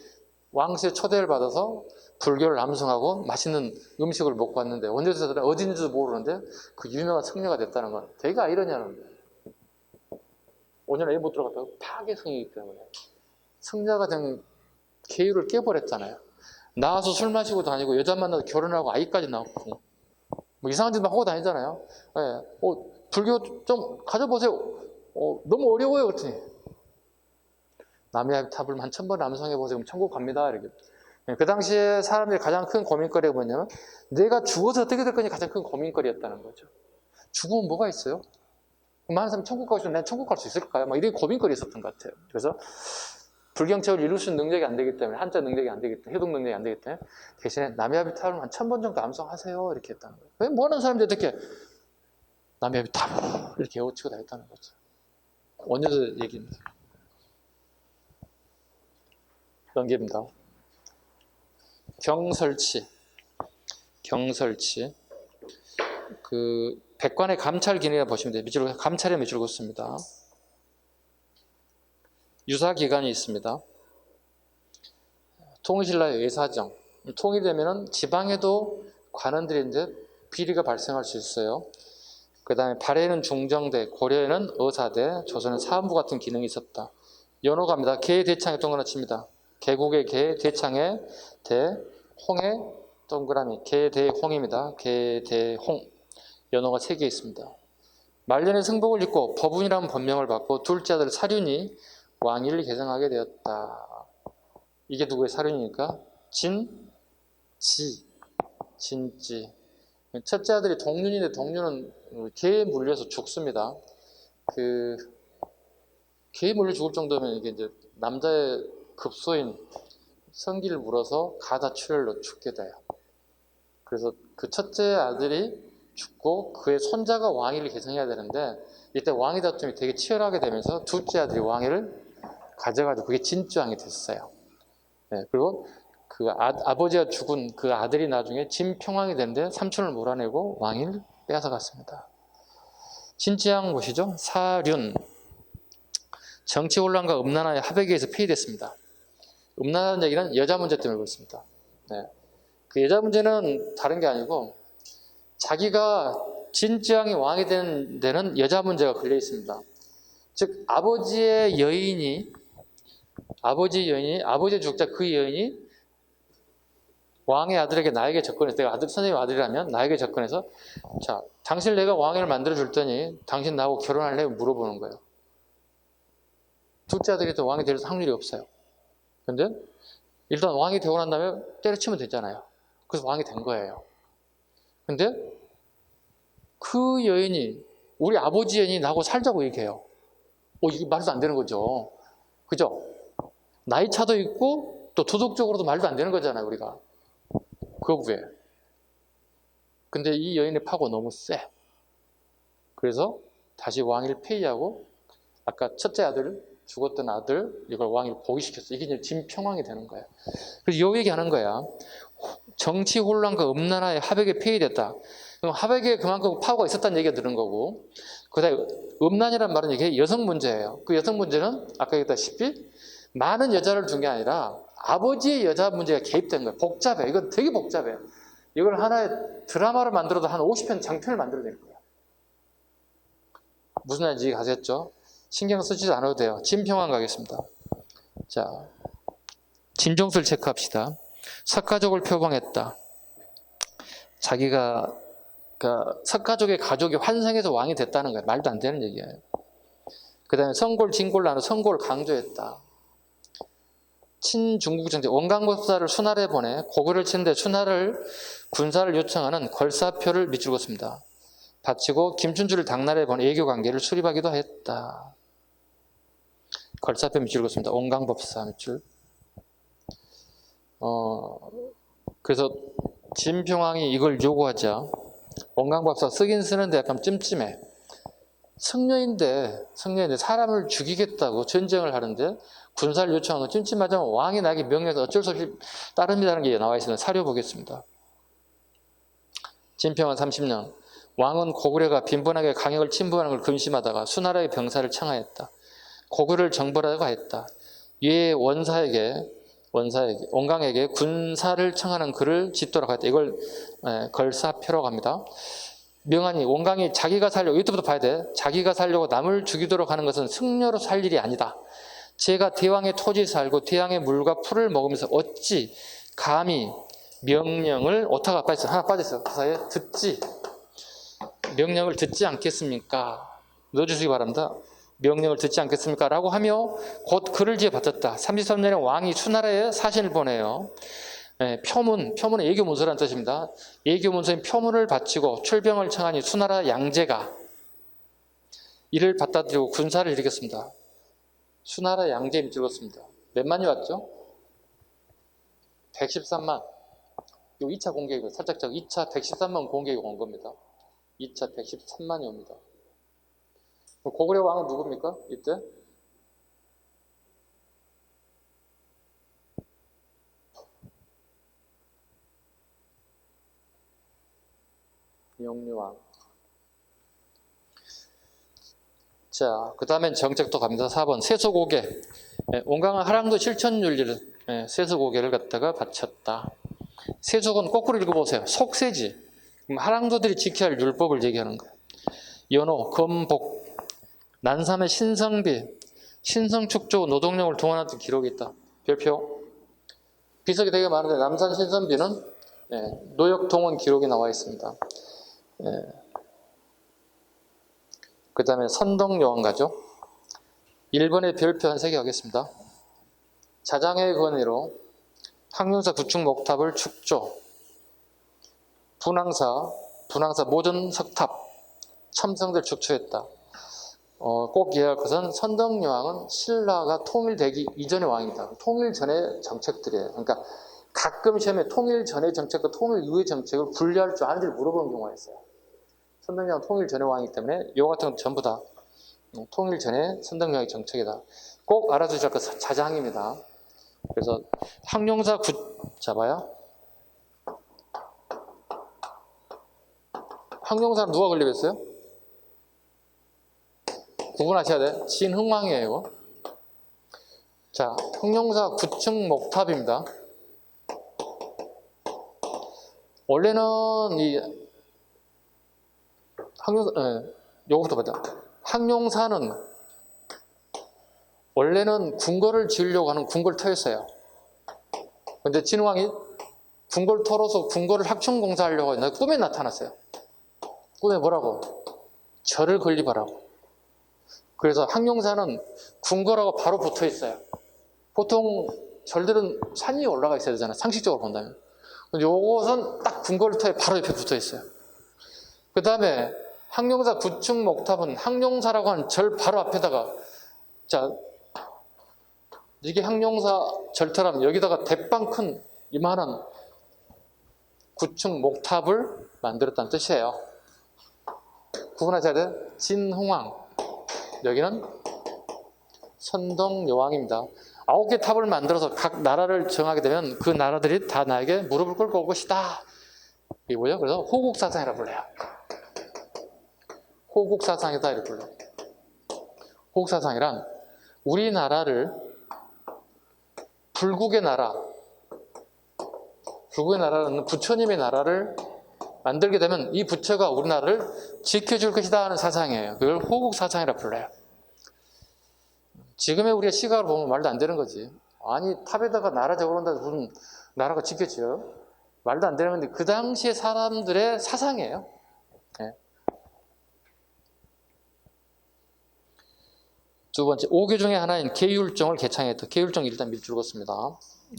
Speaker 1: 왕실의 초대를 받아서 불교를 암송하고 맛있는 음식을 먹고 왔는데 원효대사들은 어디 있는지도 모르는데 그 유명한 승려가 됐다는 건 되게 아이러니하는 거예요. 5년 안에 못 들어갔다고 파괴성이기 때문에 승려가 된 계율을 깨버렸잖아요. 나와서 술 마시고 다니고 여자 만나서 결혼하고 아이까지 낳고 뭐 이상한 짓만 하고 다니잖아요. 불교 좀 가져보세요. 너무 어려워요. 그랬더니 남의 탑을 한 1000번 암송해보세요. 그럼 천국 갑니다. 이렇게. 그 당시에 사람들이 가장 큰 고민거리가 뭐냐면 내가 죽어서 어떻게 될 거니 가장 큰 고민거리였다는 거죠. 죽으면 뭐가 있어요? 많은 사람이 천국 가고 싶으면 내가 천국 갈 수 있을까요? 막 이런 고민거리 있었던 것 같아요. 그래서 불경책을 이룰 수 있는 능력이 안 되기 때문에, 한자 능력이 안 되기 때문에, 해독 능력이 안 되기 때문에 대신에 남야비탑을 한 1000번 정도 암송하세요. 이렇게 했다는 거예요. 왜 뭐 하는 사람들이 어떻게 남야비탑 이렇게 외치고 다녔다는 거죠. 원효대 얘기입니다. 연계입니다. 경설치. 그 백관의 감찰 기능이라 보시면 돼요. 밑으로 감찰의 밑으로 긋습니다. 유사기관이 있습니다. 통일신라의 외사정. 통일되면은 지방에도 관원들이 이제 비리가 발생할 수 있어요. 그 다음에 발해는 중정대, 고려에는 의사대, 조선은 사헌부 같은 기능이 있었다. 연호갑니다. 개 대창에 동그라미 칩니다. 개국의 개, 대창의 대, 홍의 동그라미, 개대홍입니다. 개대홍. 연호가 3개 있습니다. 말년에 승복을 입고 법운이라는 법명을 받고 둘째 아들 사륜이 왕위를 개정하게 되었다. 이게 누구의 사륜이니까? 진지. 첫째 아들이 동륜인데 동륜은 개에 물려서 죽습니다. 개에 물려 죽을 정도면 이게 이제 남자의 급소인 성기를 물어서 가다출혈로 죽게 돼요. 그래서 그 첫째 아들이 죽고 그의 손자가 왕위를 개정해야 되는데 이때 왕위 다툼이 되게 치열하게 되면서 둘째 아들이 왕위를 가져가지고 그게 진주왕이 됐어요. 네, 그리고 그 아버지가 죽은 그 아들이 나중에 진평왕이 됐는데 삼촌을 몰아내고 왕위를 빼앗아갔습니다. 진지왕 보시죠. 사륜. 정치 혼란과 음란화의 합의에 의해서 폐위됐습니다. 음란하는 얘기는 여자 문제 때문에 그렇습니다. 네. 그 여자 문제는 다른 게 아니고 자기가 진지왕이 왕이 된 데는 여자 문제가 걸려 있습니다. 즉 아버지의 여인이 아버지의 죽자 그 여인이 왕의 아들에게 나에게 접근해서 내가 선생님 아들이라면 나에게 접근해서 자 당신 내가 왕위를 만들어 줄 테니 당신 나하고 결혼할래? 물어보는 거예요. 둘째 아들이 또 왕이 될 확률이 없어요. 근데 일단 왕이 되고 난 다음에 때려치면 되잖아요. 그래서 왕이 된 거예요. 근데 그 여인이 우리 아버지 여인이 나하고 살자고 얘기해요. 이게 말도 안 되는 거죠. 그죠? 나이 차도 있고 또 도덕적으로도 말도 안 되는 거잖아요. 우리가. 거부해. 근데 이 여인의 파고 너무 세. 그래서 다시 왕위를 폐위하고 아까 첫째 아들 죽었던 아들 이걸 왕위를 고위시켰어. 이게 이제 진평왕이 되는 거예요. 그래서 요 얘기하는 거야. 정치 혼란과 음란화의 합의에 폐위됐다. 그럼 하백에 그만큼 파워가 있었다는 얘기가 드는 거고, 그다음에 음란이란 말은 이게 여성 문제예요. 그 여성 문제는 아까 얘기했다시피 많은 여자를 둔 게 아니라 아버지의 여자 문제가 개입된 거예요. 복잡해. 이건 되게 복잡해요. 이걸 하나의 드라마를 만들어도 한 50편 장편을 만들어낼 거예요. 무슨 말인지 가셨죠? 신경 쓰지도 않아도 돼요. 진평안 가겠습니다. 자, 진종술 체크합시다. 석가족을 표방했다. 자기가 석가족의 가족이 환생해서 왕이 됐다는 거예요. 말도 안 되는 얘기예요. 그 다음에 성골, 진골 나눠 성골을 강조했다. 친중국 정책, 원광법사를 수나라에 보내 고구려를 치는데 수나라를 군사를 요청하는 걸사표를 밑줄었습니다. 바치고 김춘추를 당나라에 보내 외교 관계를 수립하기도 했다. 걸사표 밑줄었습니다. 원광법사 밑줄. 그래서 진평왕이 이걸 요구하자 원광법사 쓰긴 쓰는데 약간 찜찜해. 성녀인데 사람을 죽이겠다고 전쟁을 하는데 군사를 요청하는 건 찜찜하지만 왕이 나에게 명령해서 어쩔 수 없이 따릅니다는 게 나와 있으면 사료 보겠습니다. 진평원 30년 왕은 고구려가 빈번하게 강역을 침범하는 걸 근심하다가 수나라의 병사를 청하였다. 고구려를 정벌하려고 했다. 이에 원강에게 군사를 청하는 글을 짓도록 했다. 이걸 걸사표라고 합니다. 명하니 원강이 자기가 살려고, 이때부터 봐야 돼. 자기가 살려고 남을 죽이도록 하는 것은 승려로 살 일이 아니다. 제가 대왕의 토지에 살고 대왕의 물과 풀을 먹으면서 어찌 감히 명령을 오타가 빠졌어. 하나 빠졌어. 그 사이에 명령을 듣지 않겠습니까? 넣어주시기 바랍니다. 명령을 듣지 않겠습니까? 라고 하며 곧 글을 지어 바쳤다. 33년에 왕이 수나라에 사신을 보내요. 표문은 예교문서라는 뜻입니다. 예교문서인 표문을 바치고 출병을 청하니 수나라 양제가 이를 받아들이고 군사를 일으켰습니다. 수나라 양제 밑줄었습니다. 몇만이 왔죠? 113만. 이 2차 공격이고 살짝 2차 113만 공격이 온 겁니다. 2차 113만이 옵니다. 고구려 왕은 누굽니까? 이때? 영유왕. 자, 그 다음엔 정책도 갑니다. 4번 세수고개. 원강은 하랑도 실천윤리를 세수고개를 갖다가 바쳤다. 세속은 거꾸로 읽어보세요. 속세지. 그럼 하랑도들이 지켜야 할 율법을 얘기하는 거예요. 연호, 검복, 난삼의 신성비, 신성축조, 노동력을 동원하는 기록이 있다. 별표. 비석이 되게 많은데 남산 신선비는 노역 동원 기록이 나와 있습니다. 그 다음에 선덕여왕가죠. 1번의 별표 한 3개 하겠습니다. 자장의 권위로 항룡사 구축 목탑을 축조, 분황사 모든 석탑, 첨성들 축조했다. 꼭 이해할 것은 선덕여왕은 신라가 통일되기 이전의 왕이다. 통일 전의 정책들이에요. 그러니까 가끔 시험에 통일 전의 정책과 통일 이후의 정책을 분리할 줄 아는지를 물어보는 경우가 있어요. 선덕여왕은 통일 전의 왕이기 때문에 이 같은 건 전부 다 통일 전의 선덕여왕의 정책이다. 꼭 알아두실 것 자장입니다. 그래서 항룡사 잡아요. 항룡사는 누가 건립했어요? 구분하셔야 돼. 진흥왕이에요. 이거. 자, 항룡사 9층 목탑입니다. 원래는 이 항룡사, 요거부터 보자. 항룡사는 원래는 궁궐을 지으려고 하는 궁궐터였어요. 근데 진흥왕이 궁궐터로서 궁궐을 확충공사하려고 했는데 꿈에 나타났어요. 꿈에 뭐라고? 절을 건립하라고. 그래서 항룡사는 궁궐하고 바로 붙어 있어요. 보통 절들은 산 위에 올라가 있어야 되잖아요. 상식적으로 본다면. 근데 요것은 딱 궁궐터에 바로 옆에 붙어 있어요. 그 다음에 항룡사 9층 목탑은 항룡사라고 하는 절 바로 앞에다가, 자, 이게 항룡사 절터라면 여기다가 대빵 큰 이만한 9층 목탑을 만들었다는 뜻이에요. 구분하셔야 돼. 진흥왕. 여기는 선덕여왕입니다. 9개 탑을 만들어서 각 나라를 정하게 되면 그 나라들이 다 나에게 무릎을 꿇고 올 것이다. 이게 뭐죠? 그래서 호국사상이라 불러요. 호국사상이다 이렇게 불러요. 호국사상이란 우리나라를 불국의 나라는 부처님의 나라를 만들게 되면 이 부처가 우리나라를 지켜줄 것이다 하는 사상이에요. 그걸 호국사상이라 불러요. 지금의 우리의 시각으로 보면 말도 안 되는 거지. 아니 탑에다가 나라 적어놓는다고 무슨 나라가 지켜져요? 말도 안 되는 건데 그 당시의 사람들의 사상이에요. 네. 두 번째, 오교 중에 하나인 계율종을 개창했다. 계율종 일단 밑줄 긋습니다.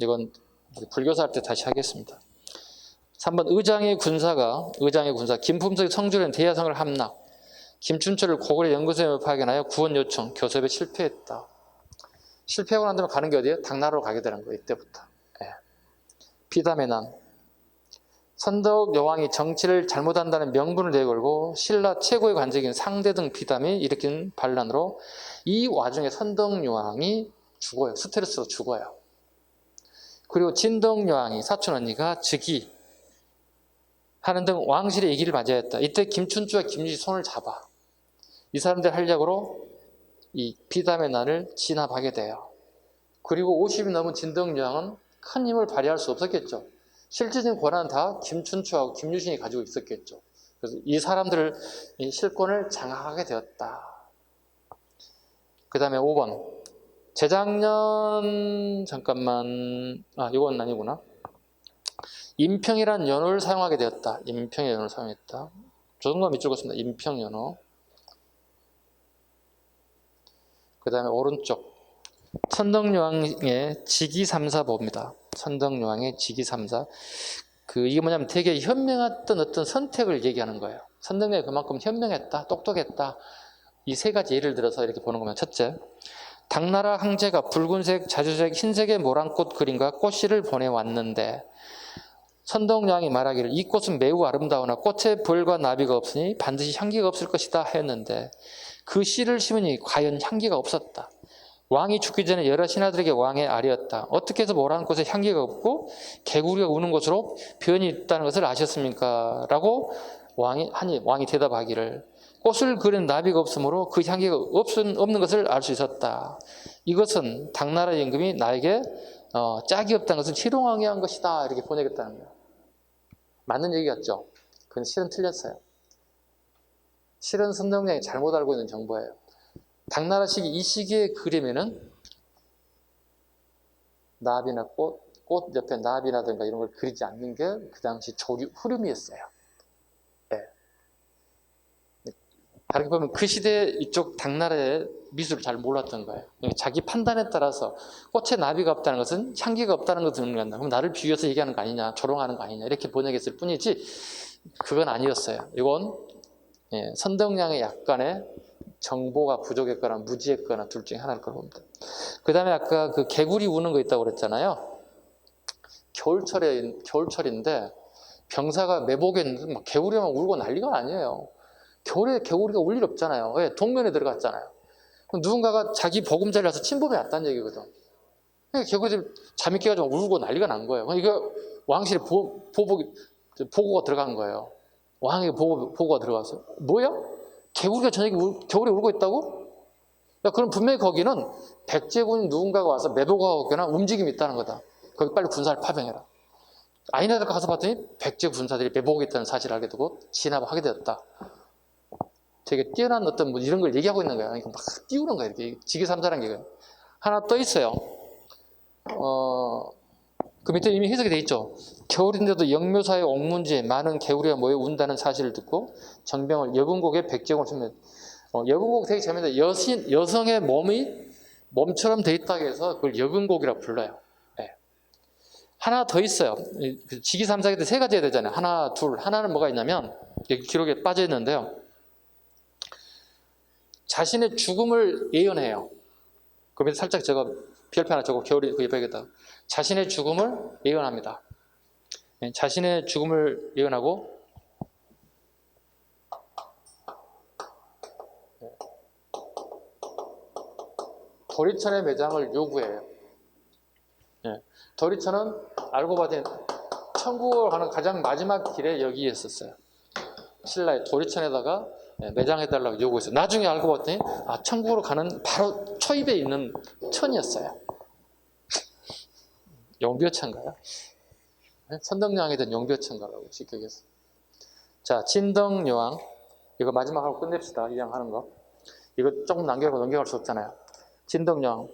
Speaker 1: 이건 불교사 할 때 다시 하겠습니다. 3번, 의장의 군사 김품석이 성주련 대야성을 함락, 김춘철을 고구려 연구소에 파견하여 구원 요청, 교섭에 실패했다. 실패하고 난 다음에 가는 게 어디예요? 당나라로 가게 되는 거예요. 이때부터. 예. 피담의 난. 선덕 여왕이 정치를 잘못한다는 명분을 내걸고 신라 최고의 관직인 상대등 피담이 일으킨 반란으로 이 와중에 선덕 여왕이 죽어요. 스트레스로 죽어요. 그리고 진덕 여왕이 사촌 언니가 즉위 하는 등 왕실의 얘기를 맞이했다. 이때 김춘추와 김유시 손을 잡아 이 사람들 활약으로 이 피담의 난을 진압하게 돼요. 그리고 50이 넘은 진덕 여왕은 큰 힘을 발휘할 수 없었겠죠. 실질적인 권한은 다 김춘추하고 김유신이 가지고 있었겠죠. 그래서 이 사람들을 이 실권을 장악하게 되었다. 그 다음에 5번. 재작년 이건 아니구나. 임평이라는 연호를 사용하게 되었다. 임평의 연호를 사용했다. 조선과 밑줄 긋습니다. 임평 연호. 그 다음에 오른쪽. 선덕여왕의 직위삼사 봅니다. 선덕여왕의 직위삼사. 이게 뭐냐면 되게 현명했던 어떤 선택을 얘기하는 거예요. 선덕여왕이 그만큼 현명했다, 똑똑했다. 이 세 가지 예를 들어서 이렇게 보는 거면, 첫째, 당나라 황제가 붉은색, 자주색, 흰색의 모란꽃 그림과 꽃씨를 보내왔는데 선덕여왕이 말하기를 이 꽃은 매우 아름다우나 꽃에 벌과 나비가 없으니 반드시 향기가 없을 것이다 했는데 그 씨를 심으니 과연 향기가 없었다. 왕이 죽기 전에 여러 신하들에게 왕의 아뢰었다. 어떻게 해서 모란 꽃에 향기가 없고 개구리가 우는 것으로 변이 있다는 것을 아셨습니까? 라고 왕이 대답하기를 꽃을 그린 나비가 없으므로 그 향기가 없는 것을 알 수 있었다. 이것은 당나라 임금이 나에게 짝이 없다는 것을 희롱하게 한 것이다. 이렇게 보내겠다는 거예요. 맞는 얘기 같죠? 그건 실은 틀렸어요. 실은 선덕여왕이 잘못 알고 있는 정보예요. 당나라 시기 이 시기의 그림에는 나비나 꽃 옆에 나비라든가 이런 걸 그리지 않는 게 그 당시 조류 흐름이었어요. 네. 다르게 보면 그 시대 이쪽 당나라의 미술을 잘 몰랐던 거예요. 자기 판단에 따라서 꽃에 나비가 없다는 것은 향기가 없다는 것을 의미한다. 그럼 나를 비교해서 얘기하는 거 아니냐, 조롱하는 거 아니냐 이렇게 보내겠을 뿐이지 그건 아니었어요. 이건 선덕여왕의 약간의 정보가 부족했거나 무지했거나 둘 중에 하나일 거라고 봅니다. 그 다음에 아까 그 개구리 우는 거 있다고 그랬잖아요. 겨울철인데 병사가 매복에 있는데 막 개구리만 울고 난리가 아니에요. 겨울에 개구리가 울 일 없잖아요. 왜? 동면에 들어갔잖아요. 그럼 누군가가 자기 보금자리에 와서 침범해 왔다는 얘기거든. 그러니까 개구리들이 잠이 깨가지고 울고 난리가 난 거예요. 이거 왕실에 보고가 들어간 거예요. 왕에게 보고가 들어가서 뭐야? 개구리가 저녁에 겨울에 울고 있다고? 야, 그럼 분명히 거기는 백제군 누군가가 와서 매복하고 오거나 움직임이 있다는 거다. 거기 빨리 군사를 파병해라. 아이나들 가서 봤더니 백제 군사들이 매복하고 있다는 사실을 알게 되고 진압하게 되었다. 되게 뛰어난 어떤 뭐 이런 걸 얘기하고 있는 거야. 그러니까 막 띄우는 거야. 이렇게 직위삼사라는 게. 하나 또 있어요. 그 밑에 이미 해석이 돼 있죠. 겨울인데도 영묘사의 옥문지에 많은 개구리가 모여 운다는 사실을 듣고 정병을 여근곡에 백제공을 씁니다. 여근곡 되게 재밌는데 여성의 몸처럼 돼 있다고 해서 그걸 여근곡이라 불러요. 네. 하나 더 있어요. 직위삼사기 때 세 가지 해야 되잖아요. 하나, 둘. 하나는 뭐가 있냐면 여기 기록에 빠져 있는데요. 자신의 죽음을 예언해요. 그 밑에 살짝 별표 하나 적고 겨울에 그 옆에다 자신의 죽음을 예언합니다. 자신의 죽음을 예언하고 도리천의 매장을 요구해요. 도리천은 알고 봤더니 천국을 가는 가장 마지막 길에 여기에 있었어요. 신라의 도리천에다가 매장해달라고 요구했어요. 나중에 알고 봤더니 천국으로 가는 바로 초입에 있는 천이었어요. 용비어천가요? 선덕여왕이든 용비어천가라고 쉽게 얘기했어요. 자, 진덕여왕. 이거 마지막 하고 끝냅시다. 이왕 하는 거. 이거 조금 넘겨갈 수 없잖아요. 진덕여왕.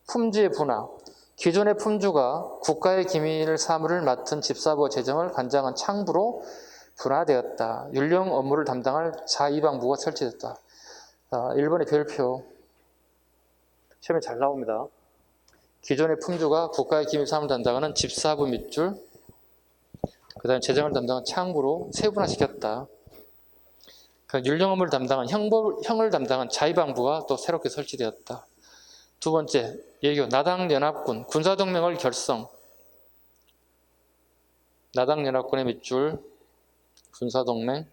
Speaker 1: 품지의 분화. 기존의 품주가 국가의 기밀 사무를 맡은 집사부 재정을 관장한 창부로 분화되었다. 율령 업무를 담당할 자2방부가 설치됐다. 일본의 별표. 시험에 잘 나옵니다. 기존의 품주가 국가의 기밀 사무를 담당하는 집사부 밑줄, 그 다음에 재정을 담당한 창부로 세분화시켰다. 율령 업무를 담당한 형을 담당한 자2방부가 또 새롭게 설치되었다. 두 번째, 예교 나당연합군 군사동맹을 결성. 나당연합군의 밑줄 군사동맹.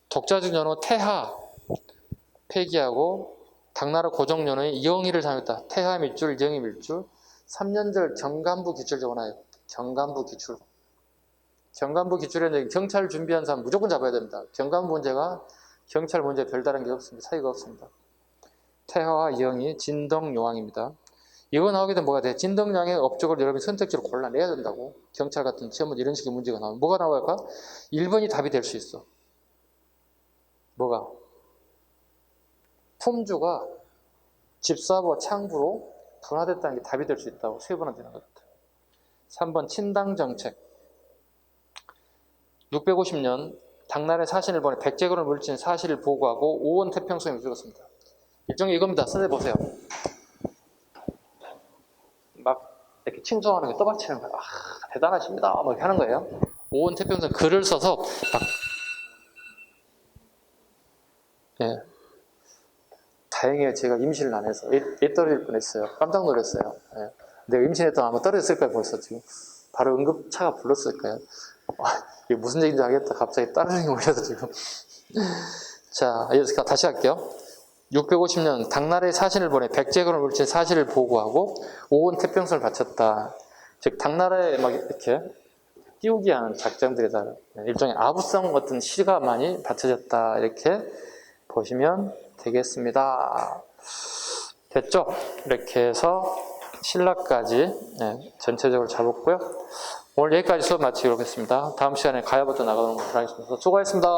Speaker 1: 독자적 연호 태하 폐기하고 당나라 고정연호의 이영희를 삼았다. 태하 밑줄, 이영희 밑줄. 3년절 경간부 기출 적어놔요. 경간부 기출. 경간부 기출에는 경찰 준비한 사람 무조건 잡아야 됩니다. 경간부 문제가 경찰 문제 별다른 게 없습니다. 차이가 없습니다. 태하와 이영희, 진덕여왕입니다. 이거 나오게 되면 뭐가 돼? 진덕여왕의 업적을 여러분이 선택지로 골라내야 된다고. 경찰 같은 시험은 이런 식의 문제가 나오면 뭐가 나올까? 1번이 답이 될 수 있어. 뭐가? 품주가 집사부와 창부로 분화됐다는 게 답이 될 수 있다고. 세분화되는 것 같아요. 3번 친당정책. 650년 당나라의 사신을 보내 백제군을 물리친 사실을 보고하고 오원 태평성을 이끌었습니다. 일종의 이겁니다. 써보세요. 막 이렇게 칭송하는 거 떠받치는 거예요. 대단하십니다. 막 이렇게 하는 거예요. 오원 태평성 글을 써서 막 다행히 제가 임신을 안 해서 애 떨어질 뻔했어요. 깜짝 놀랐어요. 내가 임신했다면 아마 떨어졌을 거예요. 벌써 지금 바로 응급차가 불렀을 거예요. 이게 무슨 얘기인지 알겠다. 갑자기 따르릉이 올려서 지금. 자, 다시 할게요. 650년 당나라의 사신을 보내 백제군을 물리친 사실을 보고하고 오원 태평성을 바쳤다. 즉 당나라에 막 이렇게 띄우기 하는 작전들에다 일종의 아부성 같은 시가 많이 바쳐졌다. 이렇게 보시면 되겠습니다. 됐죠? 이렇게 해서 신라까지 전체적으로 잡았고요. 오늘 여기까지 수업 마치도록 하겠습니다. 다음 시간에 가야부터 나가는 거 하겠습니다. 수고하셨습니다.